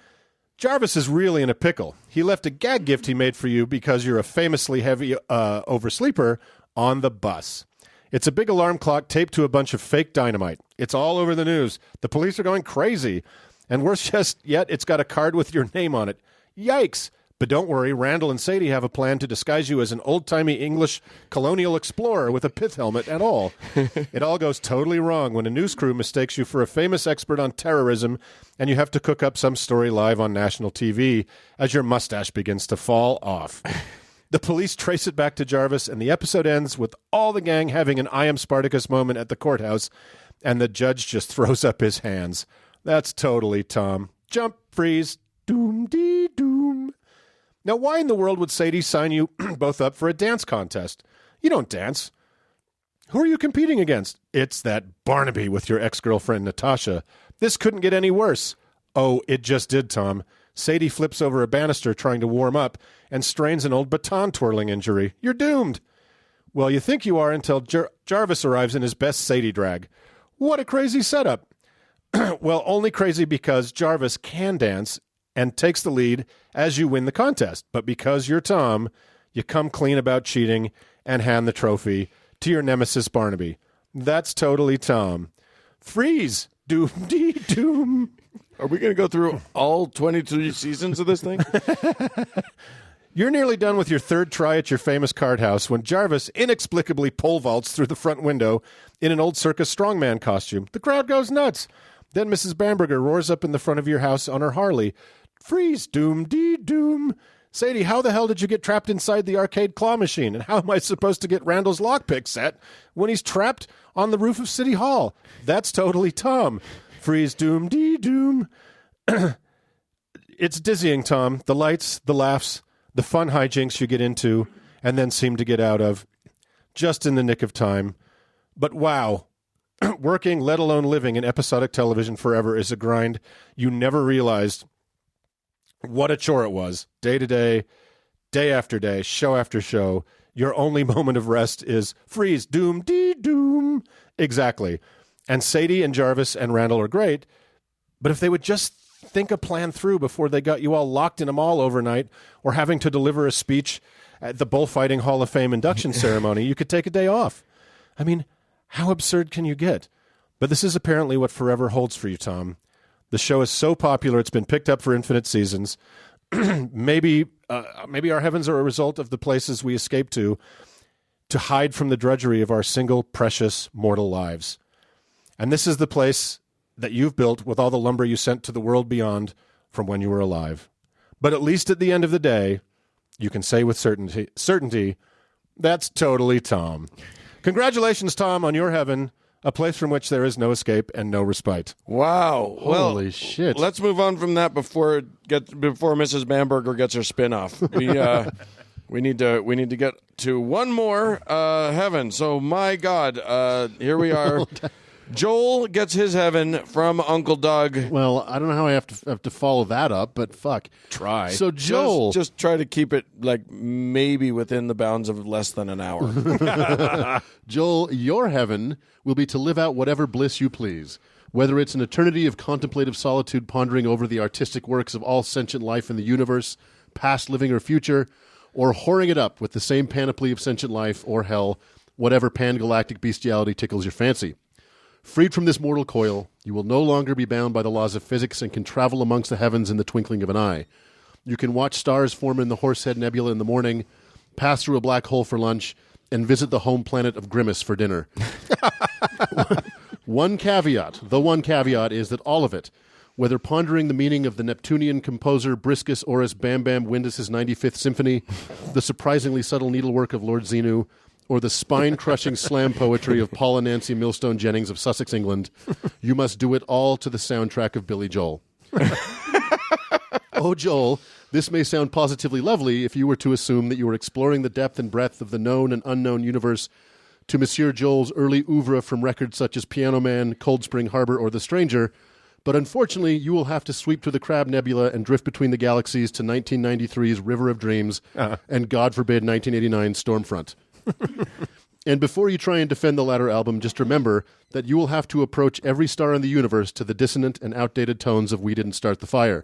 Jarvis is really in a pickle. He left a gag gift he made for you because you're a famously heavy oversleeper on the bus. It's a big alarm clock taped to a bunch of fake dynamite. It's all over the news. The police are going crazy. And worse just yet, it's got a card with your name on it. Yikes! But don't worry, Randall and Sadie have a plan to disguise you as an old-timey English colonial explorer with a pith helmet and all. It all goes totally wrong when a news crew mistakes you for a famous expert on terrorism and you have to cook up some story live on national TV as your mustache begins to fall off. The police trace it back to Jarvis, and the episode ends with all the gang having an I Am Spartacus moment at the courthouse, and the judge just throws up his hands. That's totally Tom. Jump, freeze, doom-dee-doom. Now, why in the world would Sadie sign you both up for a dance contest? You don't dance. Who are you competing against? It's that Barnaby with your ex-girlfriend, Natasha. This couldn't get any worse. Oh, it just did, Tom. Sadie flips over a banister trying to warm up and strains an old baton twirling injury. You're doomed. Well, you think you are until Jarvis arrives in his best Sadie drag. What a crazy setup. Well, only crazy because Jarvis can dance and takes the lead as you win the contest. But because you're Tom, you come clean about cheating and hand the trophy to your nemesis Barnaby. That's totally Tom. Freeze! Doom-dee-doom. Are we going to go through all 22 seasons of this thing? You're nearly done with your third try at your famous card house when Jarvis inexplicably pole vaults through the front window in an old circus strongman costume. The crowd goes nuts. Then Mrs. Bamberger roars up in the front of your house on her Harley. Freeze! Doom-dee-doom. Sadie, how the hell did you get trapped inside the arcade claw machine? And how am I supposed to get Randall's lockpick set when he's trapped on the roof of City Hall? That's totally Tom. Freeze, doom-dee-doom. It's dizzying, Tom. The lights, the laughs, the fun hijinks you get into and then seem to get out of. Just in the nick of time. But wow, working, let alone living in episodic television forever is a grind you never realized what a chore it was. Day to day, day after day, show after show. Your only moment of rest is freeze, doom, dee, doom. Exactly. And Sadie and Jarvis and Randall are great, but if they would just think a plan through before they got you all locked in a mall overnight or having to deliver a speech at the Bullfighting Hall of Fame induction ceremony, you could take a day off. I mean, how absurd can you get? But this is apparently what forever holds for you, Tom. The show is so popular, it's been picked up for infinite seasons. Maybe our heavens are a result of the places we escape to hide from the drudgery of our single, precious, mortal lives. And this is the place that you've built with all the lumber you sent to the world beyond from when you were alive. But at least at the end of the day, you can say with certainty, that's totally Tom. Congratulations, Tom, on your heaven, a place from which there is no escape and no respite. Wow. Holy shit. Let's move on from that before Mrs. Bamberger gets her spin-off. We need to get to one more heaven. So, my God, here we are. Joel gets his heaven from Uncle Doug. Well, I don't know how I have to follow that up, but fuck. Try. So Joel, just try to keep it like maybe within the bounds of less than an hour. Joel, your heaven will be to live out whatever bliss you please. Whether it's an eternity of contemplative solitude pondering over the artistic works of all sentient life in the universe, past, living, or future, or whoring it up with the same panoply of sentient life, or hell, whatever pan-galactic bestiality tickles your fancy. Freed from this mortal coil, you will no longer be bound by the laws of physics and can travel amongst the heavens in the twinkling of an eye. You can watch stars form in the Horsehead Nebula in the morning, pass through a black hole for lunch, and visit the home planet of Grimace for dinner. One caveat is that all of it, whether pondering the meaning of the Neptunian composer Briscus Oris Bam Bam Windus's 95th Symphony, the surprisingly subtle needlework of Lord Xenu, or the spine-crushing slam poetry of Paula Nancy Millstone Jennings of Sussex, England, you must do it all to the soundtrack of Billy Joel. Oh, Joel, this may sound positively lovely if you were to assume that you were exploring the depth and breadth of the known and unknown universe to Monsieur Joel's early oeuvre from records such as Piano Man, Cold Spring Harbor, or The Stranger, but unfortunately you will have to sweep through the Crab Nebula and drift between the galaxies to 1993's River of Dreams and, God forbid, 1989's Stormfront. And before you try and defend the latter album, just remember that you will have to approach every star in the universe to the dissonant and outdated tones of We Didn't Start the Fire.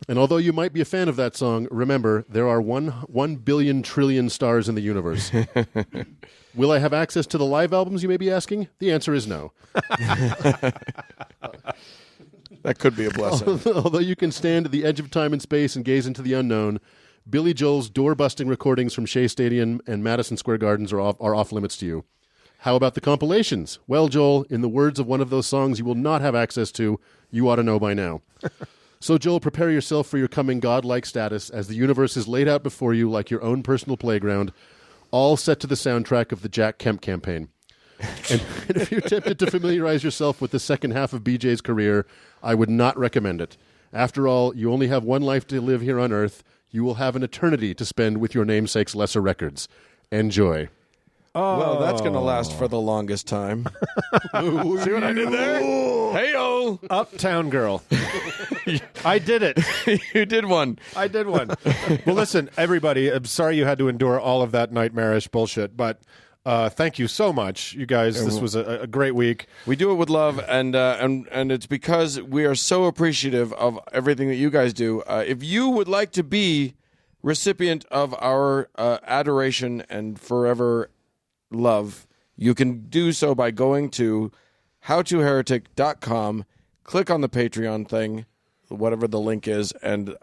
And although you might be a fan of that song, remember, there are 1 billion trillion stars in the universe. Will I have access to the live albums, you may be asking? The answer is no. That could be a blessing. Although you can stand at the edge of time and space and gaze into the unknown, Billy Joel's door-busting recordings from Shea Stadium and Madison Square Gardens are off limits to you. How about the compilations? Well, Joel, in the words of one of those songs you will not have access to, you ought to know by now. So, Joel, prepare yourself for your coming godlike status as the universe is laid out before you like your own personal playground, all set to the soundtrack of the Jack Kemp campaign. And if you're tempted to familiarize yourself with the second half of BJ's career, I would not recommend it. After all, you only have one life to live here on Earth. You will have an eternity to spend with your namesake's lesser records. Enjoy. Well, that's going to last for the longest time. See what I did there? Hey-o! Uptown Girl. I did it. You did one. I did one. Well, listen, everybody, I'm sorry you had to endure all of that nightmarish bullshit, but thank you so much, you guys. This was a great week. We do it with love, and it's because we are so appreciative of everything that you guys do. If you would like to be recipient of our adoration and forever love, you can do so by going to howtoheretic.com, click on the Patreon thing, whatever the link is, and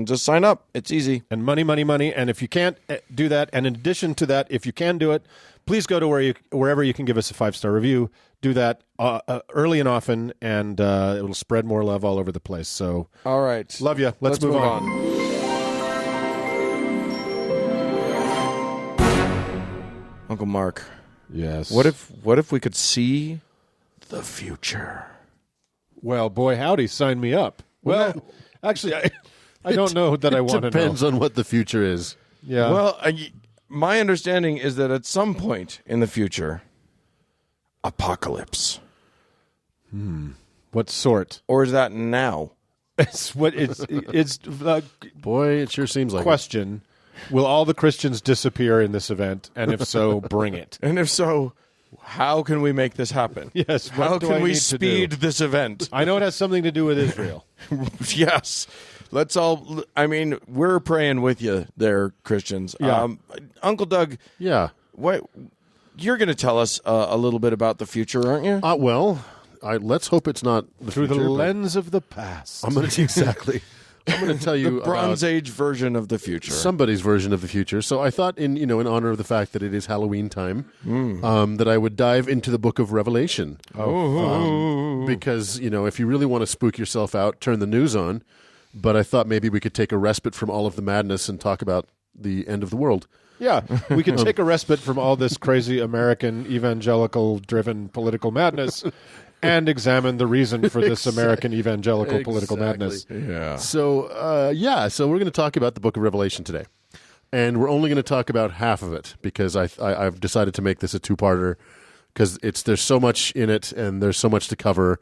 just sign up. It's easy. And money. And if you can't do that, and in addition to that, if you can do it, please go to wherever you can give us a 5-star review. Do that early and often, and it will spread more love all over the place. So, all right. Love you. Let's move on. Uncle Mark. Yes. What if we could see the future? Well, boy, howdy, sign me up. Well, actually, I don't know that I want to know. Depends on what the future is. Yeah. Well, my understanding is that at some point in the future, apocalypse. What sort? Or is that now? It's Boy, it sure seems like question. Will all the Christians disappear in this event? And if so, bring it. And if so, how can we make this happen? Yes. How can we speed this event? I know it has something to do with Israel. Yes. Let's all, we're praying with you there, Christians. Yeah. Uncle Doug. Yeah. What you're going to tell us a little bit about the future, aren't you? Let's hope it's not through the lens of the past. I'm going to exactly. I'm going to tell you the Bronze Age version of the future. Somebody's version of the future. So I thought, in honor of the fact that it is Halloween time, that I would dive into the Book of Revelation. Because if you really want to spook yourself out, turn the news on. But I thought maybe we could take a respite from all of the madness and talk about the end of the world. Yeah, we can take a respite from all this crazy American evangelical-driven political madness and examine the reason for this American evangelical political madness. Yeah. So, so we're going to talk about the Book of Revelation today. And we're only going to talk about half of it because I've decided to make this a two-parter because there's so much in it and there's so much to cover,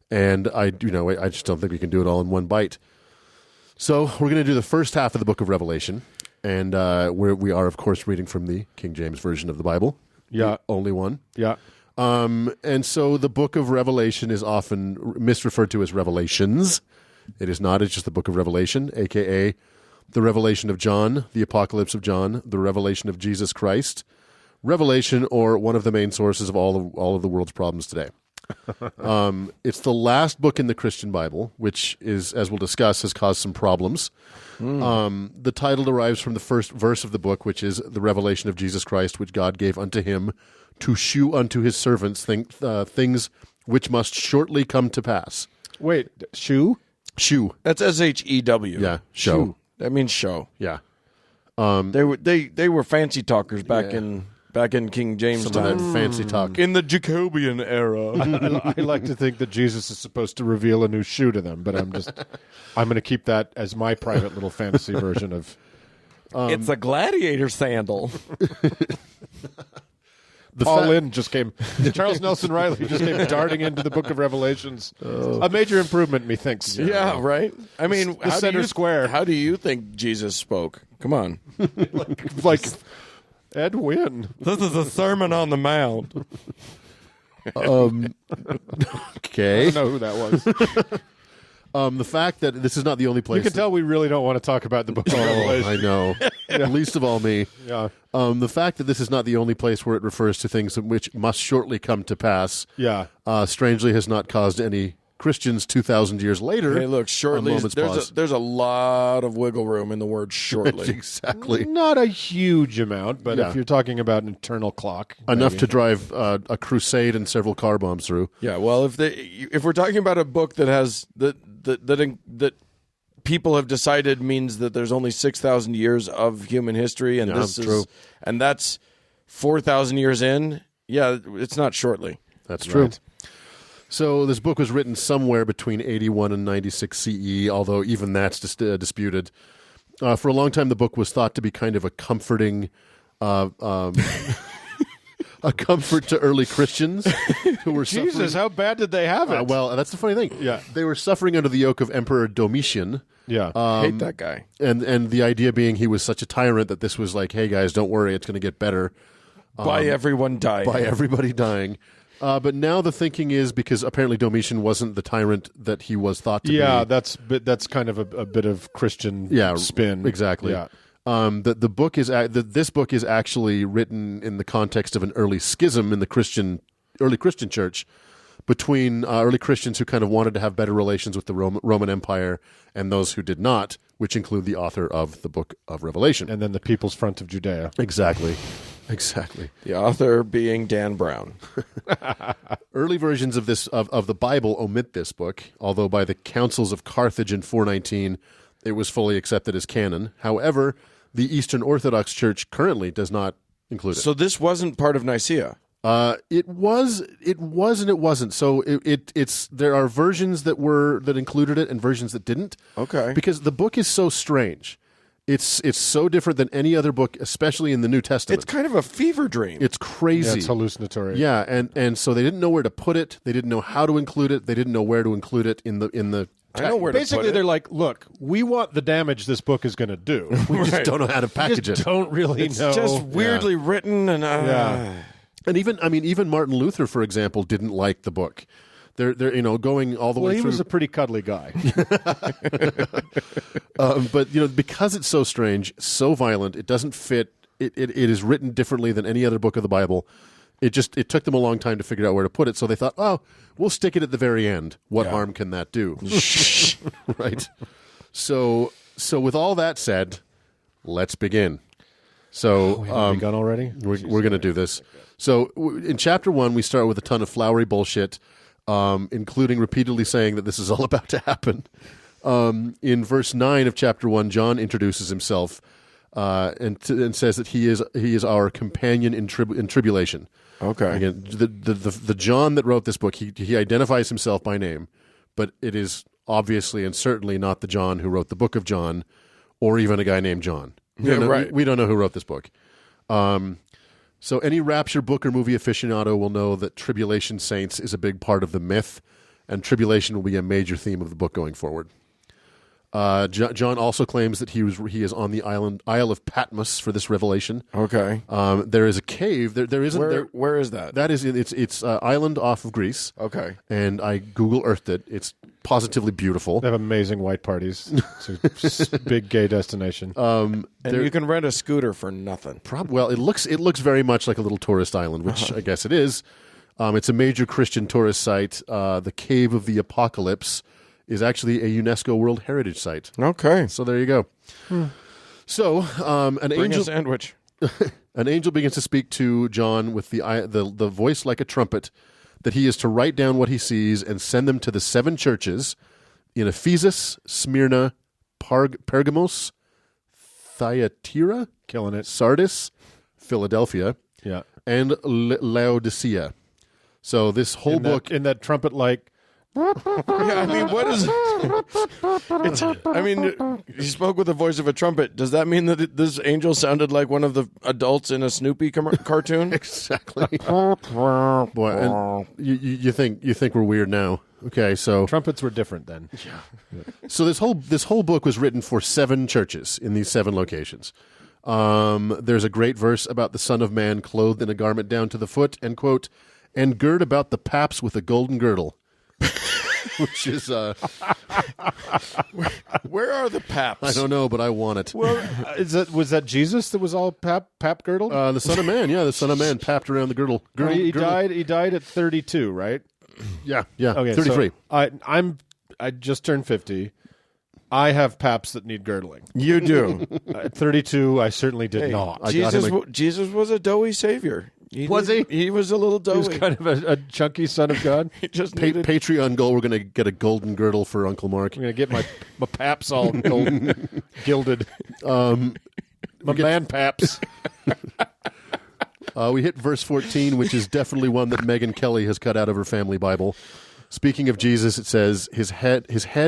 and I just don't think we can do it all in one bite. So we're going to do the first half of the Book of Revelation, and we are, of course, reading from the King James Version of the Bible. Yeah. The only one. Yeah. And so the Book of Revelation is often misreferred to as Revelations. It is not. It's just the Book of Revelation, a.k.a. the Revelation of John, the Apocalypse of John, the Revelation of Jesus Christ, Revelation, or one of the main sources of all of the world's problems today. It's the last book in the Christian Bible, which is, as we'll discuss, has caused some problems. The title derives from the first verse of the book, which is the revelation of Jesus Christ, which God gave unto him to shew unto his servants things which must shortly come to pass. Wait, shew? Shew. That's SHEW. Yeah, show. That means show. Yeah. They were fancy talkers back in King James Some time. of that fancy talk. In the Jacobean era. I like to think that Jesus is supposed to reveal a new shoe to them, but I'm going to keep that as my private little fantasy version of. It's a gladiator sandal. Charles Nelson Riley just came darting into the Book of Revelations. A major improvement, methinks. Yeah, right? I mean, The center square. How do you think Jesus spoke? Come on. like Ed Wynn. This is a Sermon on the Mount. Okay. I don't know who that was. The fact that this is not the only place. You can tell we really don't want to talk about the Book of Revelation. I know. Least of all me. Yeah. The fact that this is not the only place where it refers to things which must shortly come to pass, Yeah. Strangely has not caused any Christians 2,000 years later. Hey, look, shortly. a moment's pause. There's a lot of wiggle room in the word shortly. Exactly. Not a huge amount, but Yeah. if you're talking about an eternal clock. Enough maybe. to drive a crusade and several car bombs through. Yeah, well, if we're talking about a book that has that people have decided means that there's only 6,000 years of human history, and this is true. and that's 4,000 years in. Yeah, it's not shortly. That's true. Right. So this book was written somewhere between 81 and 96 CE, although even that's disputed. For a long time, the book was thought to be kind of a comforting a comfort to early Christians who were Jesus, suffering. how bad did they have it? Well, that's the funny thing. Yeah. They were suffering under the yoke of Emperor Domitian. Yeah. Hate that guy. And the idea being he was such a tyrant that this was like, hey, guys, don't worry, it's going to get better. By everyone dying. By everybody dying. But now the thinking is, because apparently Domitian wasn't the tyrant that he was thought to be. Yeah, that's kind of a bit of Christian spin. Exactly. Yeah. The book is this book is actually written in the context of an early schism in the early Christian church between early Christians who kind of wanted to have better relations with the Roman Empire and those who did not, which include the author of the Book of Revelation. And then the People's Front of Judea. Exactly. The author being Dan Brown. Early versions of the Bible omit this book, although by the councils of Carthage in 419 it was fully accepted as canon. However, the Eastern Orthodox Church currently does not include it. So this wasn't part of Nicaea. It was, and it wasn't. So it's there are versions that included it and versions that didn't. Okay. Because the book is so strange. It's so different than any other book, especially in the New Testament. It's kind of a fever dream. It's crazy. Yeah, it's hallucinatory. Yeah, and so they didn't know where to put it. They didn't know how to include it. They didn't know where to include it in the. I know where to Basically, put it. they're like, look, we want the damage this book is going to do. We just Right. don't know how to We package just it. don't really It's know. just weirdly written and Yeah. And even Martin Luther, for example, didn't like the book. They're going all the Well, way he through. was a pretty cuddly guy. But because it's so strange, so violent, it doesn't fit. It is written differently than any other book of the Bible. It took them a long time to figure out where to put it. So they thought, oh, we'll stick it at the very end. What harm can that do? Right. So with all that said, let's begin. So Have we begun already? we're going to do this. So in chapter 1, we start with a ton of flowery bullshit, including repeatedly saying that this is all about to happen. In verse 9 of chapter 1, John introduces himself and says that he is our companion in tribulation. Okay. Again, the John that wrote this book, he identifies himself by name, but it is obviously and certainly not the John who wrote the book of John, or even a guy named John. Right. We don't know who wrote this book. So any Rapture book or movie aficionado will know that tribulation saints is a big part of the myth, and tribulation will be a major theme of the book going forward. John also claims that he is on the Isle of Patmos for this revelation. Okay. There is a cave. There isn't. Where is that? That is it's island off of Greece. Okay. And I Google Earthed it. It's positively beautiful. They have amazing white parties. It's a big gay destination. And you can rent a scooter for nothing. Well, it looks very much like a little tourist island, which I guess it is. It's a major Christian tourist site. The Cave of the Apocalypse is actually a UNESCO World Heritage Site. Okay. So there you go. So Bring a sandwich. an angel begins to speak to John with the voice like a trumpet, that he is to write down what he sees and send them to the 7 churches in Ephesus, Smyrna, Pergamos, Thyatira, Killing it. Sardis, Philadelphia, Yeah. and Laodicea. So this whole book... in that trumpet like Yeah, I mean, what is? I mean, he spoke with the voice of a trumpet. Does that mean that this angel sounded like one of the adults in a Snoopy cartoon? Exactly. Boy, and you think we're weird now? Okay, so trumpets were different then. so this whole book was written for 7 churches in these 7 locations. There's a great verse about the Son of Man clothed in a garment down to the foot, and quote, and gird about the paps with a golden girdle. Which is Where are the paps? I don't know, but I want it. Well, was that Jesus that was all pap girdled? The Son of Man, the Son of Man papped around the girdle. He girdle. died at 32, right? Yeah, Okay, 33. So I just turned 50. I have paps that need girdling. You do. At 32, I certainly did not. I got him Jesus was a doughy savior. Was he? He was a little He doughy. was kind of a chunky son of God. He just Patreon goal. We're going to get a golden girdle for Uncle Mark. I'm going to get my paps all golden, gilded. My man paps. We hit verse 14, which is definitely one that Megyn Kelly has cut out of her family Bible. Speaking of Jesus, it says, his head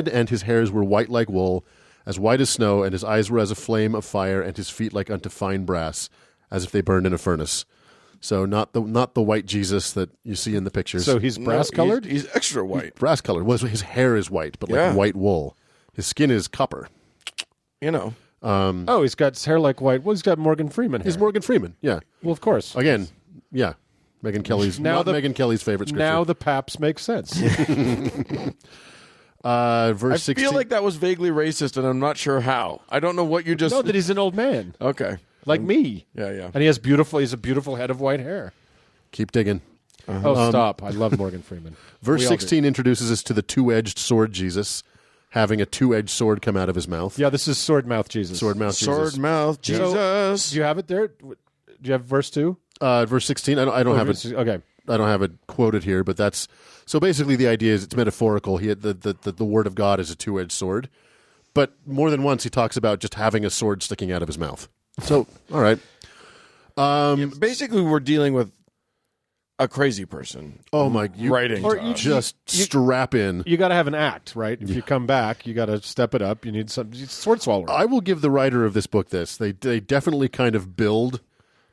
and his hairs were white like wool, as white as snow, and his eyes were as a flame of fire, and his feet like unto fine brass, as if they burned in a furnace. So not the white Jesus that you see in the pictures. So he's brass colored. He's extra white. Brass colored. Well, his hair is white, but like Yeah. white wool. His skin is copper. You know. Oh, he's got hair like white. Well, he's got Morgan Freeman hair. He's Morgan Freeman. Yeah. Well, of course. Again, yeah. Megyn Kelly's Megyn Kelly's favorite scripture. Now the paps make sense. Verse I 16. feel like that was vaguely racist, and I'm not sure how. I don't know what you just. No, that he's an old man, Okay. like me. Yeah. And he has he's a beautiful head of white hair. Keep digging. Oh, stop. I love Morgan Freeman. Verse We all do. 16 introduces us to the two-edged sword Jesus, having a two-edged sword come out of his mouth. Yeah, this is sword mouth Jesus. Sword mouth Jesus. Sword mouth Jesus. Do you have it there? Do you have verse 2? Verse 16. I don't have it. Okay. I don't have it quoted here, but that's so. Basically, the idea is it's metaphorical. The word of God is a two-edged sword, but more than once he talks about just having a sword sticking out of his mouth. So, all right. Basically, we're dealing with a crazy person. Oh my! Writing. Or to you us. Just strap in. You got to have an act, right? If you come back, you got to step it up. You need some sword swallower. I will give the writer of this book this. They definitely kind of build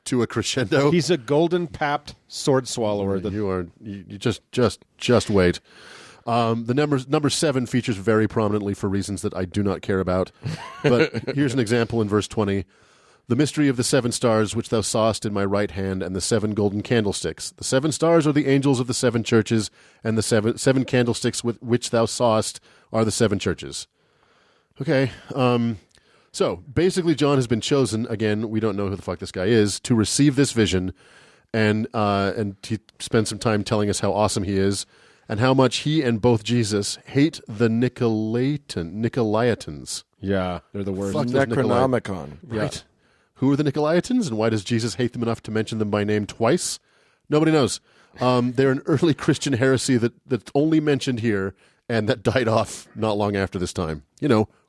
to a crescendo. He's a golden papped sword swallower. You just wait. The number 7 features very prominently for reasons that I do not care about. But here's an example in verse 20. The mystery of the 7 stars which thou sawest in my right hand, and the 7 golden candlesticks. The 7 stars are the angels of the 7 churches, and the seven candlesticks which thou sawest are the 7 churches. Okay. So basically, John has been chosen. Again, we don't know who the fuck this guy is, to receive this vision, and he spends some time telling us how awesome he is, and how much he and both Jesus hate the Nicolaitans. Yeah, they're the worst. Fuck those Necronomicon. Right. Who are the Nicolaitans, and why does Jesus hate them enough to mention them by name twice? Nobody knows. They're an early Christian heresy that's only mentioned here, and that died off not long after this time.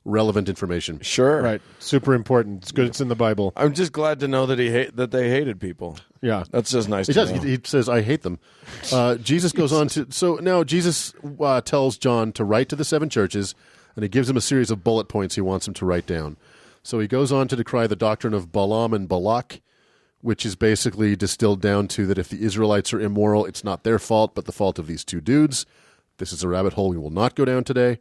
Relevant information. Sure. Right. Super important. It's good it's in the Bible. I'm just glad to know that that they hated people. Yeah. That's just nice He to does. know. He says, I hate them. Jesus goes on to... So now Jesus tells John to write to the 7 churches, and he gives him a series of bullet points he wants him to write down. So he goes on to decry the doctrine of Balaam and Balak, which is basically distilled down to that if the Israelites are immoral, it's not their fault, but the fault of these 2 dudes. This is a rabbit hole we will not go down today.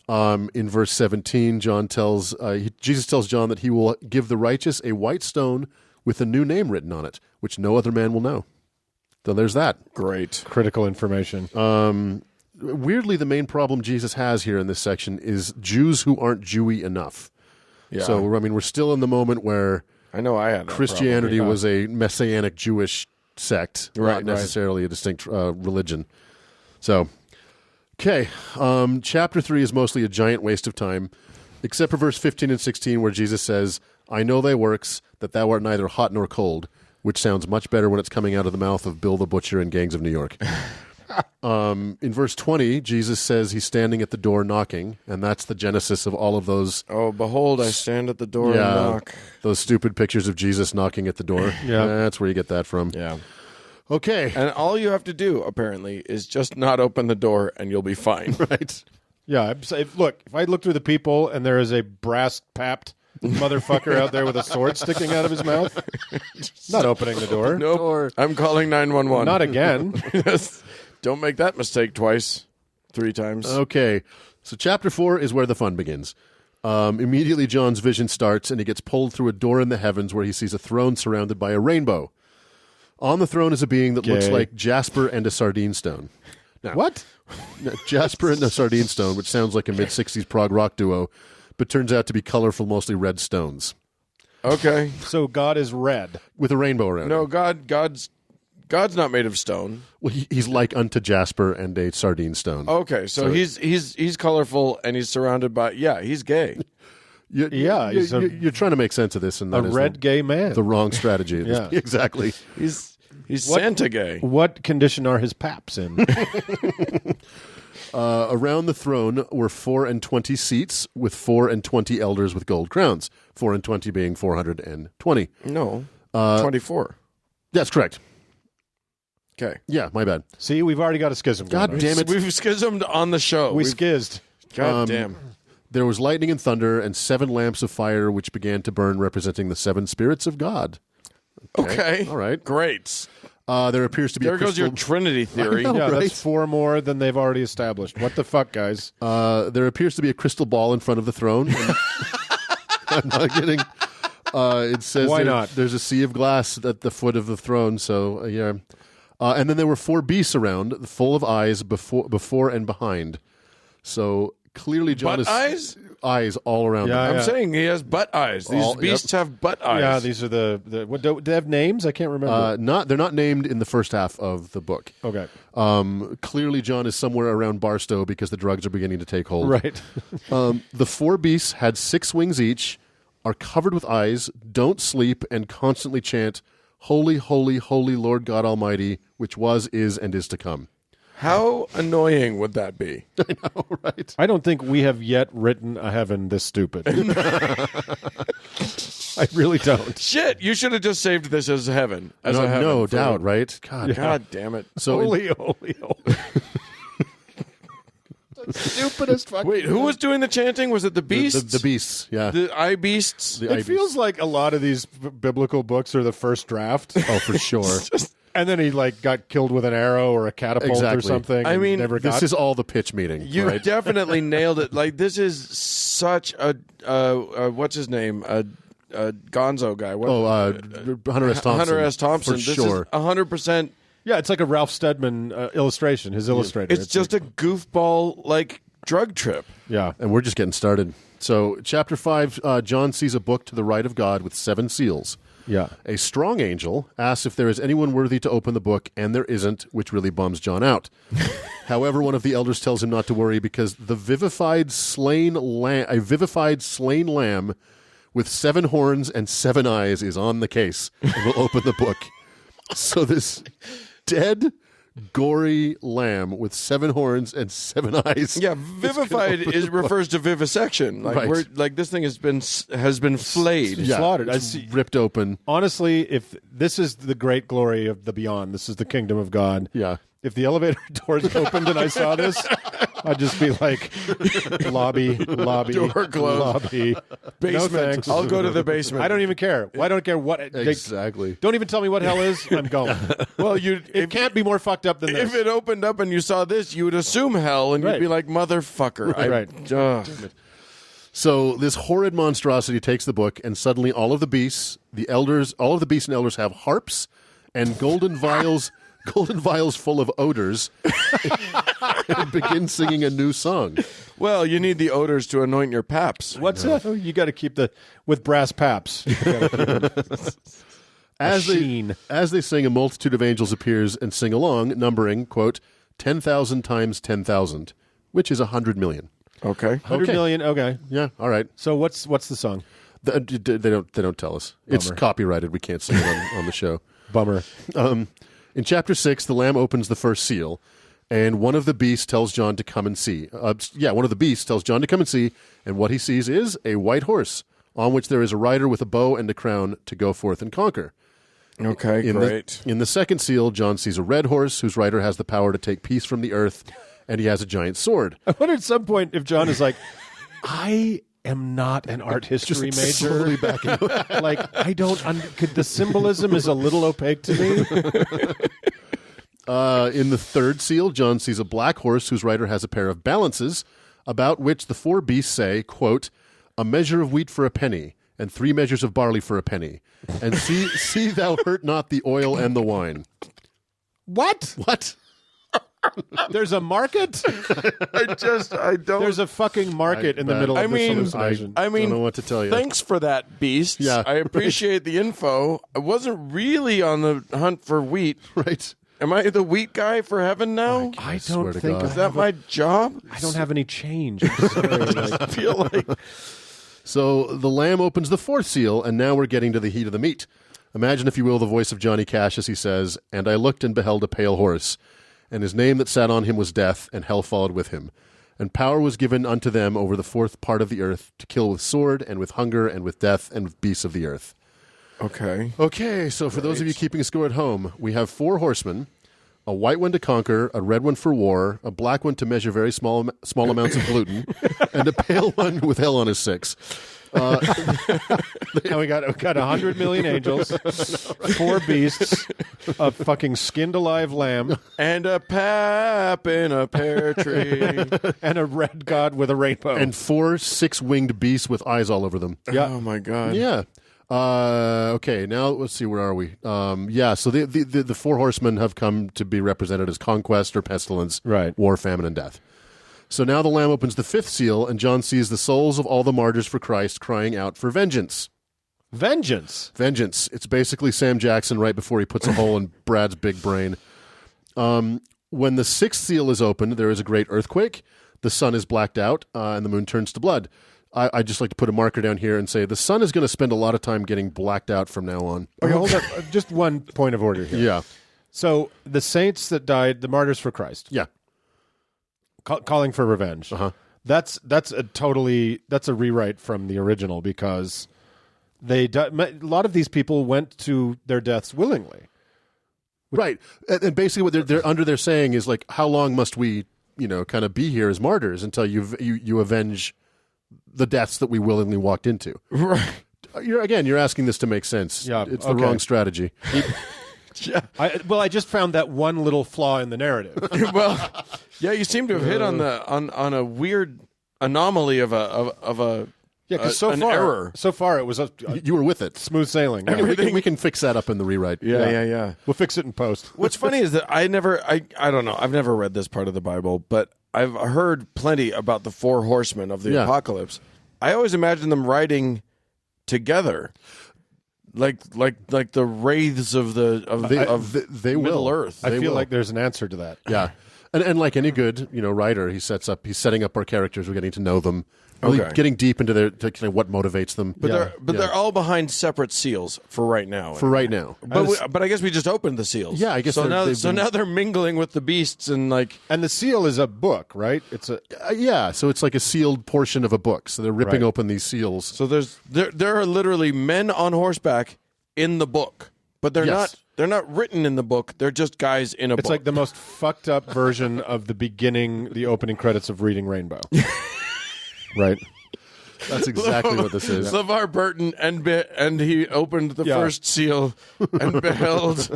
In verse 17, Jesus tells John that he will give the righteous a white stone with a new name written on it, which no other man will know. So there's that. Great. Critical information. Weirdly, the main problem Jesus has here in this section is Jews who aren't Jewy enough. Yeah. So, we're still in the moment where I know I had that Christianity problem. was a messianic Jewish sect, Right, not necessarily a distinct religion. So, okay. Chapter 3 is mostly a giant waste of time, except for verse 15 and 16 where Jesus says, I know thy works, that thou art neither hot nor cold, which sounds much better when it's coming out of the mouth of Bill the Butcher and Gangs of New York. In verse 20, Jesus says he's standing at the door knocking, and that's the genesis of all of those. Oh, behold, I stand at the door and knock. Those stupid pictures of Jesus knocking at the door. Yeah. That's where you get that from. Yeah. Okay. And all you have to do, apparently, is just not open the door and you'll be fine. Right. Yeah. Look, if I look through the people and there is a brass papped motherfucker out there with a sword sticking out of his mouth, not opening the door. Nope. I'm calling 911. Not again. Yes. Don't make that mistake twice, 3 times. Okay. So chapter 4 is where the fun begins. Immediately John's vision starts, and he gets pulled through a door in the heavens where he sees a throne surrounded by a rainbow. On the throne is a being that looks like Jasper and a sardine stone. Now, What? Jasper and a sardine stone, which sounds like a mid-60s prog rock duo, but turns out to be colorful, mostly red stones. Okay. So God is red. With a rainbow around No, him. God's not made of stone. Well, he's like unto Jasper and a sardine stone. Okay, so he's colorful and he's surrounded by he's gay. You're trying to make sense of this, and A that is red gay man. the wrong strategy. Yeah. Exactly. He's Santa gay. What condition are his paps in? Around the throne were 24 seats with 24 elders with gold crowns. 24 being 420. No, 24. That's correct. Okay. Yeah, my bad. See, we've already got a schism. God damn it. We've schismed on the show. We skizzed. God damn. There was lightning and thunder and 7 lamps of fire which began to burn, representing the 7 spirits of God. Okay. All right. Great. There appears to be There a goes crystal... your Trinity theory. Yeah, right? that's 4 more than they've already established. What the fuck, guys? There appears to be a crystal ball in front of the throne. And I'm not kidding. It says Why not? There's a sea of glass at the foot of the throne. So yeah, and then there were 4 beasts around, full of eyes before and behind. So clearly, John Butt eyes? eyes all around. Yeah, him. I'm saying he has butt eyes. These beasts have butt eyes. Yeah, these are the what, do they have names? I can't remember. They're not named in the first half of the book. Okay. Clearly, John is somewhere around Barstow because the drugs are beginning to take hold. Right. The 4 beasts had 6 wings each, are covered with eyes, don't sleep, and constantly chant, "Holy, holy, holy Lord God Almighty, which was, is, and is to come." How annoying would that be? I know, right? I don't think we have yet written a heaven this stupid. I really don't. Shit, you should have just saved this as heaven. As a heaven No for- doubt, right? God, God damn it. So Holy, holy, holy. stupidest fucking. Wait, who was doing the chanting? Was it the beasts? The beasts, yeah. The eye beasts? The It feels like a lot of these biblical books are the first draft. Oh, for sure. And then he got killed with an arrow or a catapult or Exactly. something. I and mean, never got. This is all the pitch meeting. You right? definitely nailed it. Like, this is such a what's his name? A Gonzo guy. What? Hunter S. Thompson. Hunter S. Thompson. For This sure. is 100%. Yeah, it's like a Ralph Steadman illustration. His illustrator. It's just a goofball like drug trip. yeah. And we're just getting started. So, chapter 5, John sees a book to the right of God with 7 seals. Yeah. A strong angel asks if there is anyone worthy to open the book, and there isn't, which really bums John out. However, one of the elders tells him not to worry because a vivified slain lamb with 7 horns and 7 eyes is on the case and will open the book. So this dead, gory lamb with 7 horns and 7 eyes. Yeah, vivified refers to vivisection. Like Right. this thing has been flayed. Yeah, Slaughtered. I it's see. ripped open. Honestly, if this is the great glory of the beyond, this is the kingdom of God. Yeah. If the elevator doors opened and I saw this, I'd just be like, lobby, Door closed. lobby. Basement. No thanks. I'll go to the basement. I don't even care. I don't care what. Exactly. Don't even tell me what hell is. I'm going. Well, It can't be more fucked up than if this. it opened up and you saw this, you would assume hell, and Right. you'd be like, "Motherfucker!" Right. So this horrid monstrosity takes the book, and suddenly all of the beasts and elders have harps and golden vials full of odors, and begin singing a new song. Well, you need the odors to anoint your paps. What's that? You got to keep with brass paps. You gotta keep As sheen. they sing, a multitude of angels appears and sing along, numbering, quote, 10,000 times 10,000, which is 100 million. Okay. 100 Okay. million. Okay. Yeah, all right. So what's the song? They don't tell us. It's Bummer. copyrighted. We can't sing it on the show. Bummer. In chapter 6, the Lamb opens the first seal, and one of the beasts tells John to come and see. One of the beasts tells John to come and see, and what he sees is a white horse, on which there is a rider with a bow and a crown to go forth and conquer. Okay, great. In the second seal, John sees a red horse, whose rider has the power to take peace from the earth, and he has a giant sword. I wonder at some point if John is like, I am not an art history major. Slowly back into it. Like, I don't. The symbolism is a little opaque to me. In the third seal, John sees a black horse whose rider has a pair of balances, about which the 4 beasts say, quote, "A measure of wheat for a penny, and 3 measures of barley for a penny. And see thou hurt not the oil and the wine." What? What? There's a market? I don't. There's a fucking market in the middle I of mean, this hallucination. I mean, Don't know what to tell you. thanks for that, beast. Yeah, I appreciate the info. I wasn't really on the hunt for wheat. Right. Am I the wheat guy for heaven now? I swear don't to think God. Is that my job? I don't have any change. I'm sorry, like, I feel like So the Lamb opens the 4th seal, and now we're getting to the heat of the meat. Imagine, if you will, the voice of Johnny Cash as he says, "And I looked and beheld a pale horse, and his name that sat on him was Death, and hell followed with him. And power was given unto them over the 4th part of the earth, to kill with sword, and with hunger, and with death, and with beasts of the earth." okay. Okay, so for those of you keeping score at home, we have 4 horsemen, a white one to conquer, a red one for war, a black one to measure very small amounts of gluten, and a pale one with hell on his 6. And we got 100 million angels, 4 beasts, a fucking skinned alive lamb, And a pap in a pear tree. and a red god with a rainbow. And 4 6-winged beasts with eyes all over them. Yeah. Oh, my God. Yeah. Okay, now let's see, where are we? So the 4 horsemen have come to be represented as conquest or pestilence, Right. war, famine, and death. So now the Lamb opens the 5th seal, and John sees the souls of all the martyrs for Christ crying out for vengeance. Vengeance. Vengeance. It's basically Sam Jackson right before he puts a hole in Brad's big brain. When the 6th seal is opened, there is a great earthquake. The sun is blacked out, and the moon turns to blood. I'd just like to put a marker down here and say the sun is going to spend a lot of time getting blacked out from now on. Okay, hold up. Just one point of order here. Yeah. So the saints that died, the martyrs for Christ, Yeah. calling for revenge. Uh-huh. That's a rewrite from the original because a lot of these people went to their deaths willingly. Right. And basically what they're saying is like, how long must we, kind of be here as martyrs until you avenge the deaths that we willingly walked into? Right. You're asking this to make sense. Yeah, It's the okay. wrong strategy. Yeah. I just found that one little flaw in the narrative. Well, yeah, you seem to have hit on a weird anomaly of a Yeah, because an error. so far it was a You were with it. smooth sailing. We can fix that up in the rewrite. Yeah. We'll fix it in post. What's funny is that I don't know. I've never read this part of the Bible, but I've heard plenty about the 4 horsemen of the Yeah. apocalypse. I always imagine them riding together, like the wraiths of They Middle will. Earth. I They feel will. like there's an answer to that. Yeah. And like any good, writer, he's setting up our characters. We're getting to know them, really Okay. getting deep into what motivates them. But they're all behind separate seals for right now. for right now. But I guess we just opened the seals. Yeah, I guess so. they've been- Now they're mingling with the beasts and like. And the seal is a book, right? It's a So it's like a sealed portion of a book. So they're ripping Right. open these seals. So there are literally men on horseback in the book, but they're Yes. not written in the book. They're just guys in a book. It's like the most fucked up version of the opening credits of Reading Rainbow. Right? That's exactly what this is. LeVar Burton and he opened the Yeah. first seal and beheld,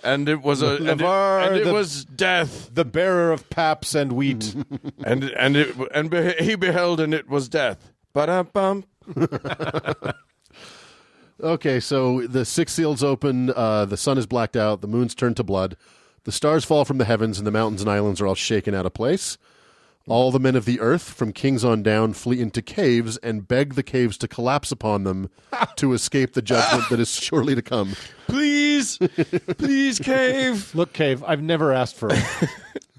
and it was LeVar, was death, The bearer of paps and wheat. he beheld, and it was death. Ba-dum-bum. Okay, so the 6 seals open, the sun is blacked out, the moon's turned to blood, the stars fall from the heavens, and the mountains and islands are all shaken out of place. All the men of the earth, from kings on down, flee into caves and beg the caves to collapse upon them to escape the judgment that is surely to come. Please, cave. Look, Cave, I've never asked for it.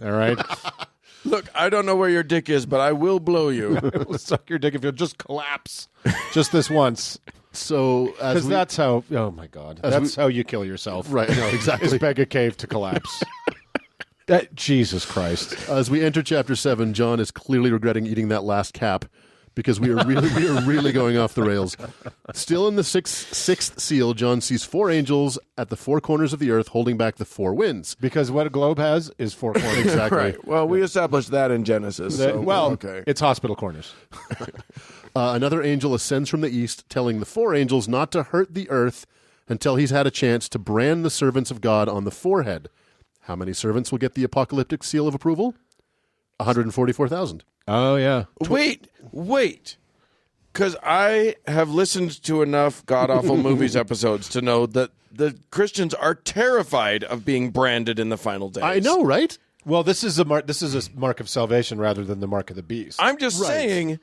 All right? Look, I don't know where your dick is, but I will blow you. I will suck your dick if you'll just collapse. Just this once. So, as Because we, that's how, oh my God, that's how you kill yourself. right, no, Is exactly. beg a cave to collapse. Jesus Christ. As we enter chapter 7, John is clearly regretting eating that last cap because we are really going off the rails. Still in the sixth seal, John sees 4 angels at the 4 corners of the earth holding back the 4 winds. Because what a globe has is 4 corners. Exactly. Right. Well, we established that in Genesis. So, okay. It's hospital corners. Another angel ascends from the east, telling the 4 angels not to hurt the earth until he's had a chance to brand the servants of God on the forehead. How many servants will get the apocalyptic seal of approval? 144,000. Oh, yeah. Wait. Because I have listened to enough God-awful movies episodes to know that the Christians are terrified of being branded in the final days. I know, right? Well, this is a mark of salvation rather than the mark of the beast. I'm just saying,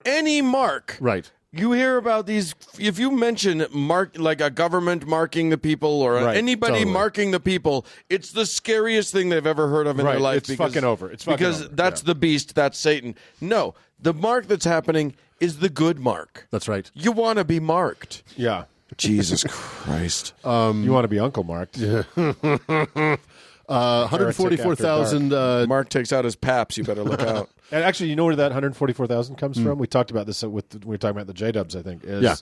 any mark. Right. You hear about these, if you mention like a government marking the people or Right, anybody totally. marking the people, it's the scariest thing they've ever heard of in Right, their life. it's fucking over. It's fucking because over, that's yeah. the beast, that's Satan. No, the mark that's happening is the good mark. That's right. You want to be marked. Yeah. Jesus Christ. You want to be Uncle Marked. Yeah. 144,000. Mark takes out his paps, you better look out. And actually, you know where that 144,000 comes from? We talked about this we were talking about the J-Dubs, I think. Yeah.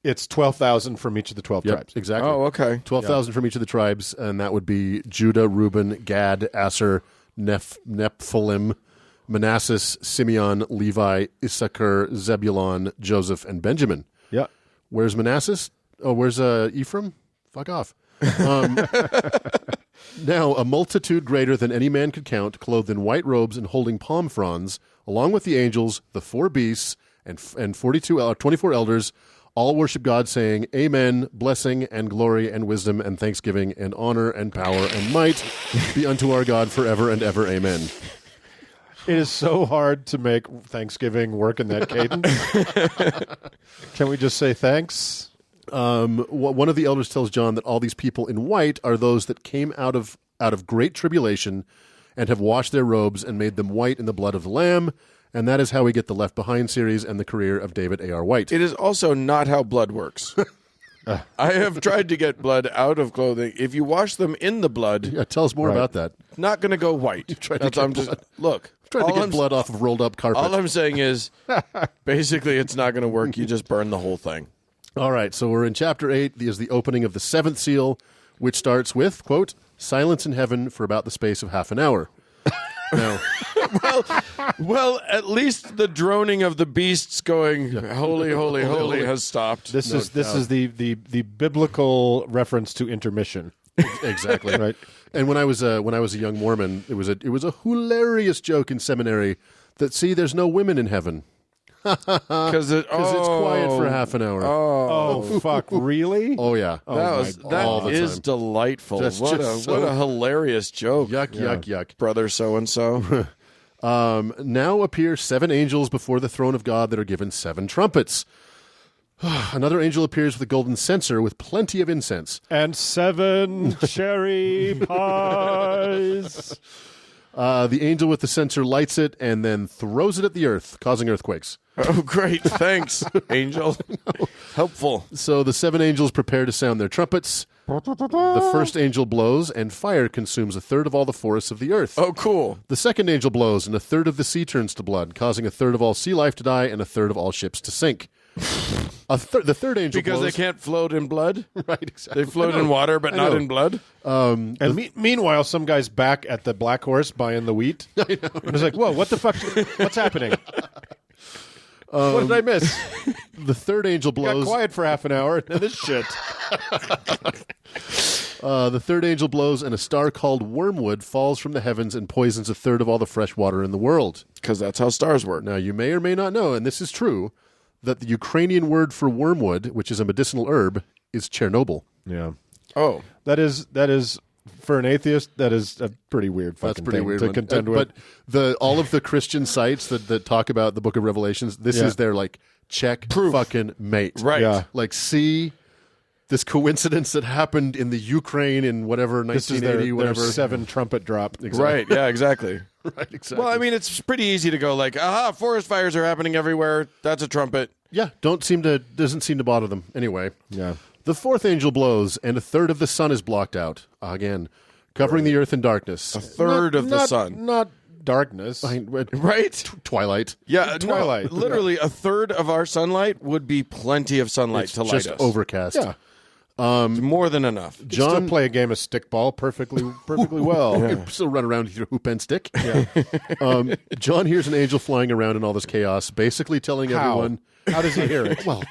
It's 12,000 from each of the 12 Yep, tribes. exactly. Oh, okay. 12,000 from each of the tribes, and that would be Judah, Reuben, Gad, Asher, Nephilim, Manasseh, Simeon, Levi, Issachar, Zebulon, Joseph, and Benjamin. Yeah. Where's Manasseh? Oh, where's Ephraim? Fuck off. Now, a multitude greater than any man could count, clothed in white robes and holding palm fronds, along with the angels, the 4 beasts, and 24 elders, all worship God, saying, Amen, blessing and glory and wisdom and thanksgiving and honor and power and might be unto our God forever and ever. Amen. It is so hard to make Thanksgiving work in that cadence. Can we just say thanks? One of the elders tells John that all these people in white are those that came out of great tribulation and have washed their robes and made them white in the blood of the Lamb. And that is how we get the Left Behind series and the career of David A.R. White. It is also not how blood works. I have tried to get blood out of clothing. If you wash them in the blood, Yeah, tell us more about that. not going to go white. tried to get blood. Look, Trying to get blood off of rolled up carpet. all I'm saying is, basically, it's not going to work. You just burn the whole thing. All right, so we're in chapter 8. Is the opening of the 7th seal, which starts with, quote, silence in heaven for about the space of half an hour. Now, Well, at least the droning of the beasts going, holy, holy, holy, has stopped. This is the biblical reference to intermission. exactly. Right. And when I was a young Mormon, it was a hilarious joke in seminary that, see, there's no women in heaven. Because it's quiet for half an hour. Oh, fuck, really? Oh, yeah. That is delightful. That's What just a hilarious joke. Yuck. Brother so-and-so. Now appear 7 angels before the throne of God that are given 7 trumpets. Another angel appears with a golden censer with plenty of incense. And 7 cherry pies. The angel with the censer lights it and then throws it at the earth, causing earthquakes. Oh, great. Thanks, angel. Helpful. So the 7 angels prepare to sound their trumpets. The first angel blows, and fire consumes a third of all the forests of the earth. Oh, cool. The second angel blows, and a third of the sea turns to blood, causing a third of all sea life to die and a third of all ships to sink. The third angel Because blows. they can't float in blood? Right, exactly. They float in water, but not in blood? And meanwhile, some guy's back at the Black Horse buying the wheat. I know. And it's like, whoa, what the fuck? What's happening? What did I miss? The third angel blows. Got quiet for half an hour, and this shit. The third angel blows, and a star called wormwood falls from the heavens and poisons a third of all the fresh water in the world. Because that's how stars work. Now, you may or may not know, and this is true, that the Ukrainian word for wormwood, which is a medicinal herb, is Chernobyl. Yeah. Oh. That is for an atheist, that is a pretty weird fucking That's pretty thing weird to one. contend with. But all of the Christian sites that talk about the book of Revelations, this is their, like, check Proof. fucking mate. Right. Yeah. Like, see this coincidence that happened in the Ukraine in whatever, This is 1980, their whatever. 7 trumpet drop. Right, yeah, exactly. Right, exactly. Well, I mean, it's pretty easy to go like, aha, forest fires are happening everywhere. That's a trumpet. yeah, doesn't seem to bother them. Anyway. Yeah. The fourth angel blows, and a third of the sun is blocked out. Again, covering the earth in darkness. A third of the sun. Not darkness. Right? Twilight. Yeah, Twilight. No, literally, a third of our sunlight would be plenty of sunlight It's to light just us. overcast. Yeah. It's more than enough. Still John play a game of stickball perfectly well. still run around with your hoop and stick. Yeah. John hears an angel flying around in all this chaos, basically telling everyone. How does he hear it? Well,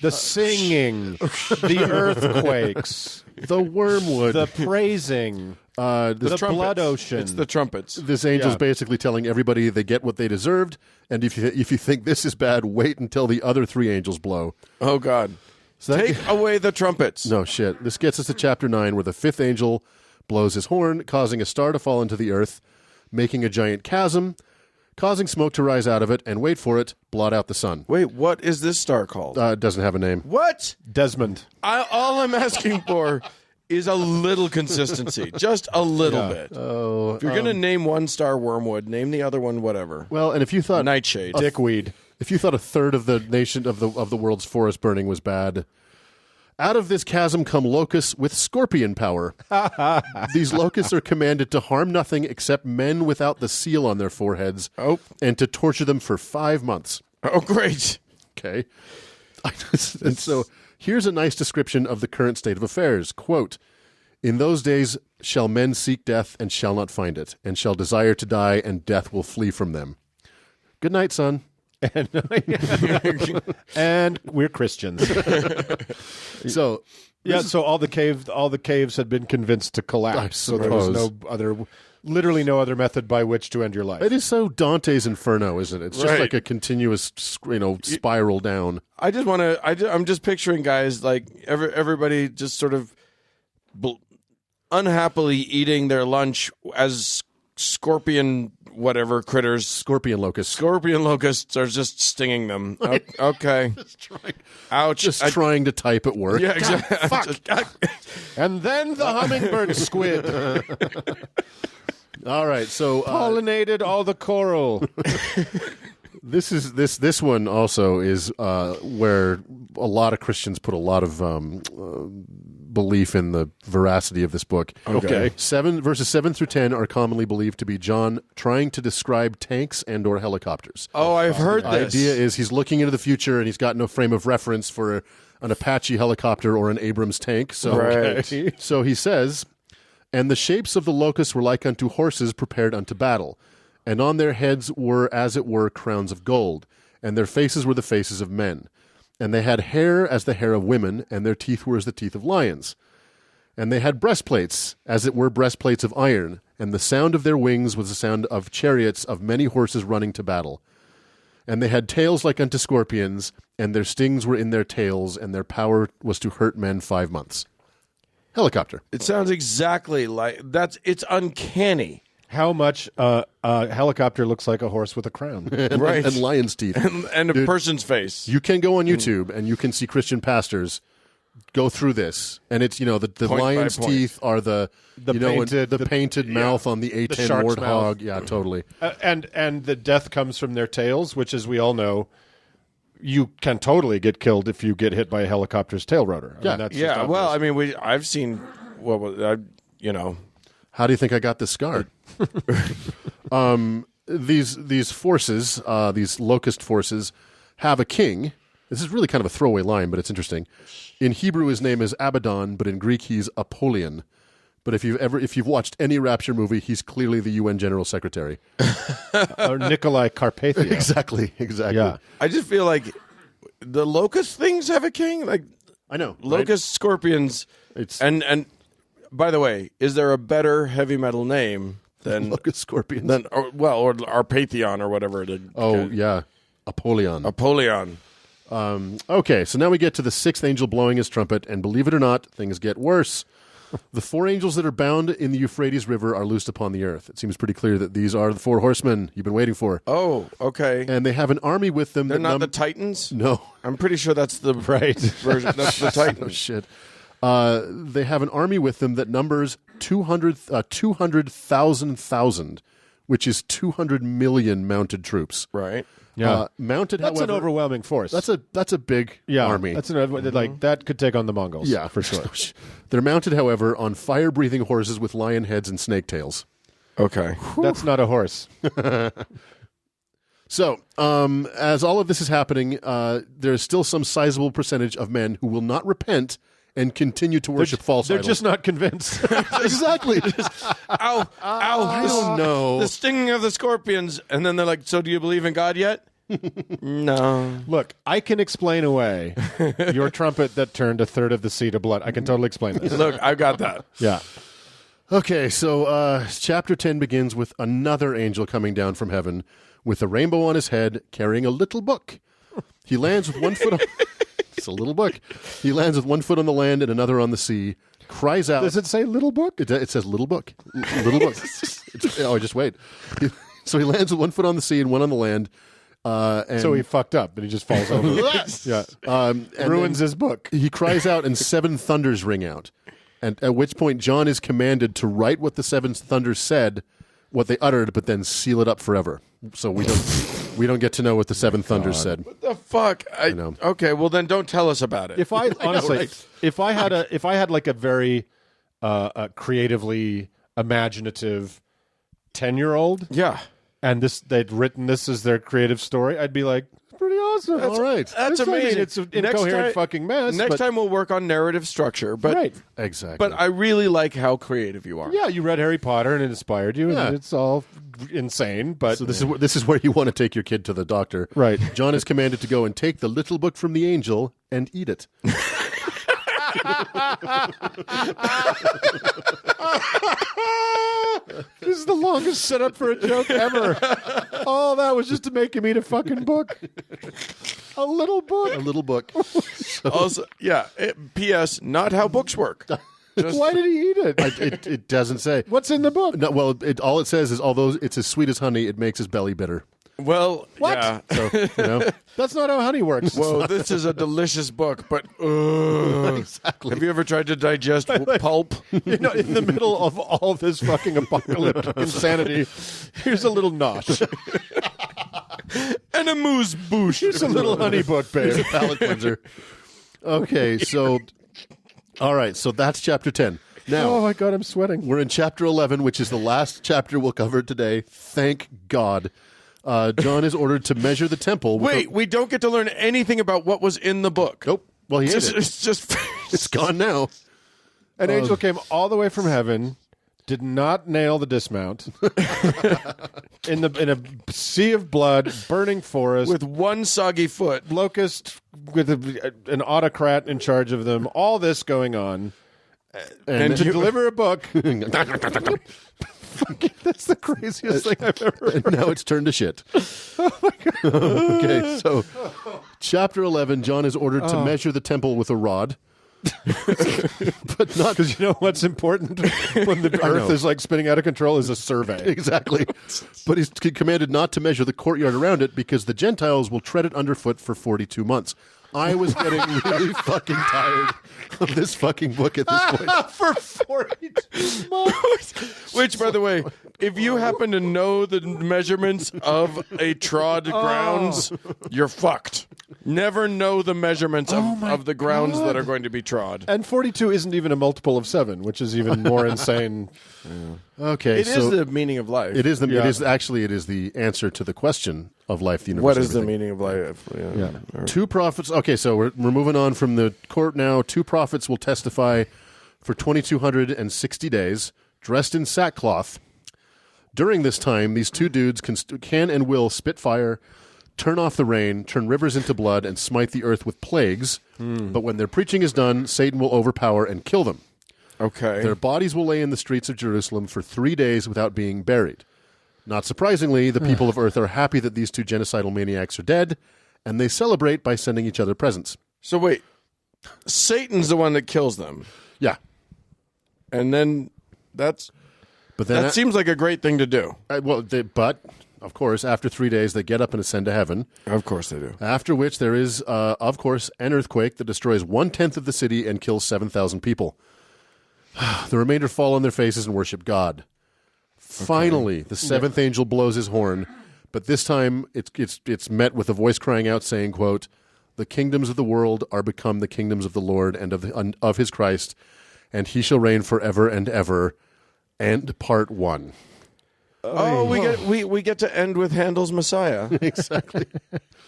The singing, the earthquakes, the wormwood, the praising, the trumpets. blood ocean. It's the trumpets. this angel's Yeah. basically telling everybody they get what they deserved, and if you think this is bad, wait until the other 3 angels blow. Oh, God. So that- Take away the trumpets. No shit. This gets us to chapter 9, where the 5th angel blows his horn, causing a star to fall into the earth, making a giant chasm, causing smoke to rise out of it, and wait for it, blot out the sun. Wait, what is this star called? It doesn't have a name. What? Desmond. All I'm asking for is a little consistency. Just a little bit. Oh, If you're going to name one star wormwood, name the other one whatever. well, and if you thought Nightshade. Dickweed. if you thought a third of the nation of the world's forest burning was bad, out of this chasm come locusts with scorpion power. These locusts are commanded to harm nothing except men without the seal on their foreheads, and to torture them for 5 months. Oh, great. Okay. And so here's a nice description of the current state of affairs. Quote, In those days shall men seek death and shall not find it, and shall desire to die, and death will flee from them. Good night, son. And we're Christians. So yeah, so all the caves had been convinced to collapse. So there was literally no other method by which to end your life. it is so Dante's Inferno, isn't it? It's just like a continuous, spiral down. I just want to. I'm just picturing guys like everybody just sort of unhappily eating their lunch as scorpion whatever critters. Scorpion locusts. Scorpion locusts are just stinging them. Okay. Ouch. Just trying to type at work. Yeah, exactly. Fuck. And then the hummingbird squid All right, so pollinated all the coral. This one also is where a lot of Christians put a lot of belief in the veracity of this book. Okay. Verses 7 through 10 are commonly believed to be John trying to describe tanks and or helicopters. Oh, I've heard The this. idea is he's looking into the future and he's got no frame of reference for an Apache helicopter or an Abrams tank. So, Right. so he says, "And the shapes of the locusts were like unto horses prepared unto battle. And on their heads were, as it were, crowns of gold. And their faces were the faces of men. And they had hair as the hair of women, and their teeth were as the teeth of lions. And they had breastplates, as it were breastplates of iron. And the sound of their wings was the sound of chariots of many horses running to battle. And they had tails like unto scorpions, and their stings were in their tails, and their power was to hurt men 5 months." Helicopter. It sounds exactly like that's. It's uncanny. How much a helicopter looks like a horse with a crown. Right. And lion's teeth. And a person's face. You can go on YouTube and you can see Christian pastors go through this, and it's the Point by lion's point. teeth are the painted mouth on the A10 shark's warthog. mouth. Yeah, totally. And the death comes from their tails, which, as we all know, you can totally get killed if you get hit by a helicopter's tail rotor. I Yeah. mean, that's just Yeah. obvious. Well, I mean, I've seen what was How do you think I got this scar? These forces, these locust forces, have a king. This is really kind of a throwaway line, but it's interesting. In Hebrew, his name is Abaddon, but in Greek, he's Apollyon. But if you've watched any Rapture movie, he's clearly the UN General Secretary. Or Nikolai Carpathia. Exactly. Yeah. I just feel like the locust things have a king. Like I know. right? locust, scorpions, It's and by the way, is there a better heavy metal name than locust scorpions. or Arpatheon or whatever it is? Oh, yeah. Apollyon. Apollyon. Okay, so now we get to the sixth angel blowing his trumpet, and believe it or not, things get worse. The 4 angels that are bound in the Euphrates River are loosed upon the earth. It seems pretty clear that these are the 4 horsemen you've been waiting for. Oh, okay. And they have an army with them. They're that not the Titans? No. I'm pretty sure that's the Right. version. That's the Titans. Oh, shit. They have an army with them that numbers 200,000, which is 200 million mounted troops. Right. Yeah. Mounted, That's however, an overwhelming force. That's a big army. That's that could take on the Mongols. Yeah, for sure. They're mounted, however, on fire-breathing horses with lion heads and snake tails. Okay. That's not a horse. So, as all of this is happening, there's still some sizable percentage of men who will not repent and continue to worship false They're idols. just not convinced. Ow! Exactly. Ow! I don't know. The stinging of the scorpions, and then they're like, "So, do you believe in God yet?" No. Look, I can explain away your trumpet that turned a third of the sea to blood. I can totally explain this. Look, I've got that. Yeah. Okay, so chapter 10 begins with another angel coming down from heaven with a rainbow on his head, carrying a little book. He lands with one foot on... It's a little book. He lands with one foot on the land and another on the sea, cries out... Does it say little book? It says little book. Little book. Just wait. So he lands with one foot on the sea and one on the land. And So he fucked up, and he just falls over. Yeah. and Ruins then his book. He cries out, and 7 thunders ring out. And at which point, John is commanded to write what the 7 thunders said, what they uttered, but then seal it up forever. So we don't get to know what the 7 thunders said. What the fuck? I know. Okay, well then don't tell us about it. If I honestly, right? if I had like a very creatively imaginative 10-year-old, Yeah. and they'd written this as their creative story, I'd be like, it's pretty awesome. All right. That's amazing. It's an incoherent fucking mess. Next but, time we'll work on narrative structure. But right. Exactly. but I really like how creative you are. Yeah, you read Harry Potter and it inspired you, Yeah. and it's all insane. But So this is where you want to take your kid to the doctor. Right. John is commanded to go and take the little book from the angel and eat it. This is the longest setup for a joke ever. All that was just to make him eat a fucking book. A little book. A little book. Also, yeah. P.S. Not how books work. Why did he eat it? It doesn't say. What's in the book? No, well, all it says is although it's as sweet as honey, it makes his belly bitter. Well, What? yeah. So, you know, That's not how honey works. Whoa, this is a delicious book, but exactly. have you ever tried to digest pulp? You know, in the middle of all this fucking apocalyptic insanity, here's a little nosh. And a moose bouche. Here's a little honey book, babe. Palate cleanser. Okay, so all right, so that's chapter 10. Now, Oh my god, I'm sweating. we're in chapter 11, which is the last chapter we'll cover today. Thank God. John is ordered to measure the temple. With Wait, we don't get to learn anything about what was in the book. Nope. Well, he ate it. It's just It's gone now. An angel came all the way from heaven, did not nail the dismount. in a sea of blood, burning forest, with one soggy foot. locust with an autocrat in charge of them. All this going on, and to deliver a book. That's the craziest thing I've ever heard. And now it's turned to shit. Okay, so chapter 11, John is ordered to measure the temple with a rod. But not Because you know what's important when the earth is like spinning out of control is a survey. exactly. But he's commanded not to measure the courtyard around it because the Gentiles will tread it underfoot for 42 months. I was getting really fucking tired of this fucking book at this point. For 42 months. Which, by the way, if you happen to know the measurements of a trod grounds, you're fucked. Never know the measurements of the grounds that are going to be trod. And 42 isn't even a multiple of 7, which is even more insane. Okay, It so is the meaning of life. it is the Yeah. it is actually it is the answer to the question of life, the universe. What is the everything. meaning of life? Yeah. Two prophets. Okay, so we're moving on from the court now. Two prophets will testify for 2,260 days, dressed in sackcloth. During this time, these two dudes can and will spit fire, turn off the rain, turn rivers into blood, and smite the earth with plagues. But when their preaching is done, Satan will overpower and kill them. Okay. Their bodies will lay in the streets of Jerusalem for 3 days without being buried. Not surprisingly, the people of earth are happy that these two genocidal maniacs are dead, and they celebrate by sending each other presents. So wait, Satan's the one that kills them, Yeah. and then that But then seems like a great thing to do. but of course, after 3 days, they get up and ascend to heaven. Of course they do. After which, there is, of course, an earthquake that destroys 1/10 of the city and kills 7,000 people. The remainder fall on their faces and worship God. Finally, the seventh angel blows his horn, but this time it's met with a voice crying out, saying, "Quote: The kingdoms of the world are become the kingdoms of the Lord and of his Christ, and he shall reign forever and ever." And part 1. Oh, we get to end with Handel's Messiah. Exactly.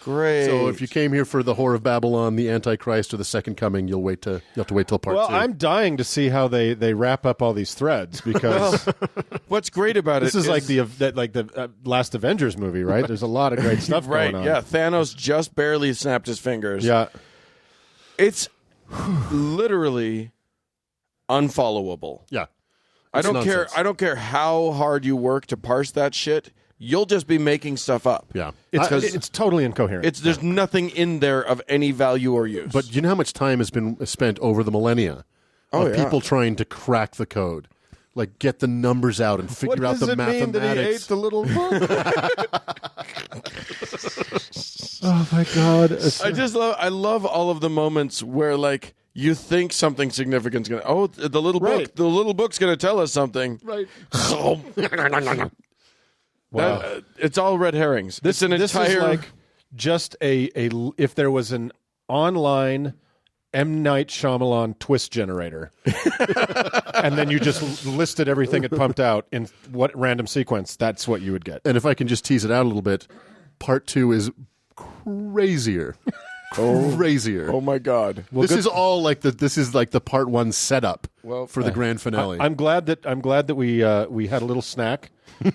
Great. So if you came here for the Whore of Babylon, the Antichrist, or the Second Coming, you'll have to wait till part 2. Well, I'm dying to see how they wrap up all these threads because What's great about this it is like the last Avengers movie, right? There's a lot of great stuff right. going on. Yeah, Thanos just barely snapped his fingers. Yeah. It's literally unfollowable. Yeah. I It's don't nonsense. care. I don't care how hard you work to parse that shit. You'll just be making stuff up. Yeah. It's totally incoherent. There's nothing in there of any value or use. But you know how much time has been spent over the millennia Oh, of yeah. people trying to crack the code, like get the numbers out and what figure out does the it mean that he ate mathematics. the little book? Oh my god! I love all of the moments where like you think something significant's gonna. Oh, the little Right. book. The little book's gonna tell us something. Right. Wow. It's all red herrings. It's an this entire is like just a if there was an online M. Night Shyamalan twist generator, and then you just listed everything it pumped out in what random sequence. That's what you would get. And if I can just tease it out a little bit, part 2 is crazier. Crazier. Oh my God! This is all like the part one setup Well, for the grand finale. I'm glad that we had a little snack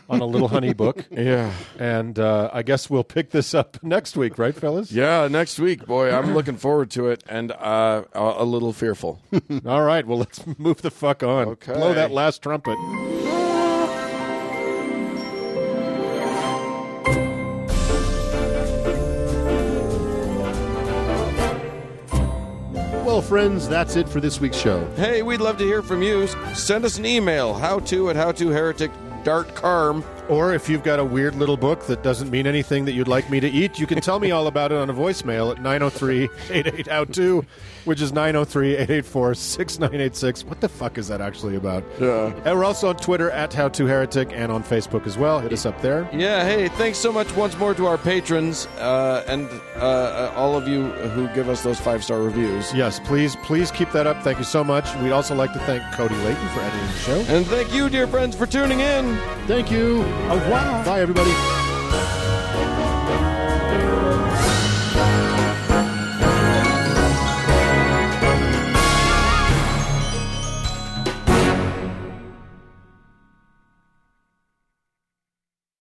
on a little honey book. Yeah, And I guess we'll pick this up next week, right, fellas? yeah. Next week, boy, I'm looking forward to it, and a little fearful. All right. Well, let's move the fuck on. Okay. Blow that last trumpet. Well, friends, that's it for this week's show. Hey, we'd love to hear from you. Send us an email, howto@howtoheretic.com. Or if you've got a weird little book that doesn't mean anything that you'd like me to eat, you can tell me all about it on a voicemail at 903-88-HOW-TO, which is 903-884-6986. What the fuck is that actually about? Yeah. And we're also on Twitter at HowToHeretic and on Facebook as well. Hit us up there. Yeah, hey, thanks so much once more to our patrons and all of you who give us those 5-star reviews. Yes, please keep that up. Thank you so much. We'd also like to thank Cody Layton for editing the show. And thank you, dear friends, for tuning in. Thank you. Au revoir. Bye, everybody.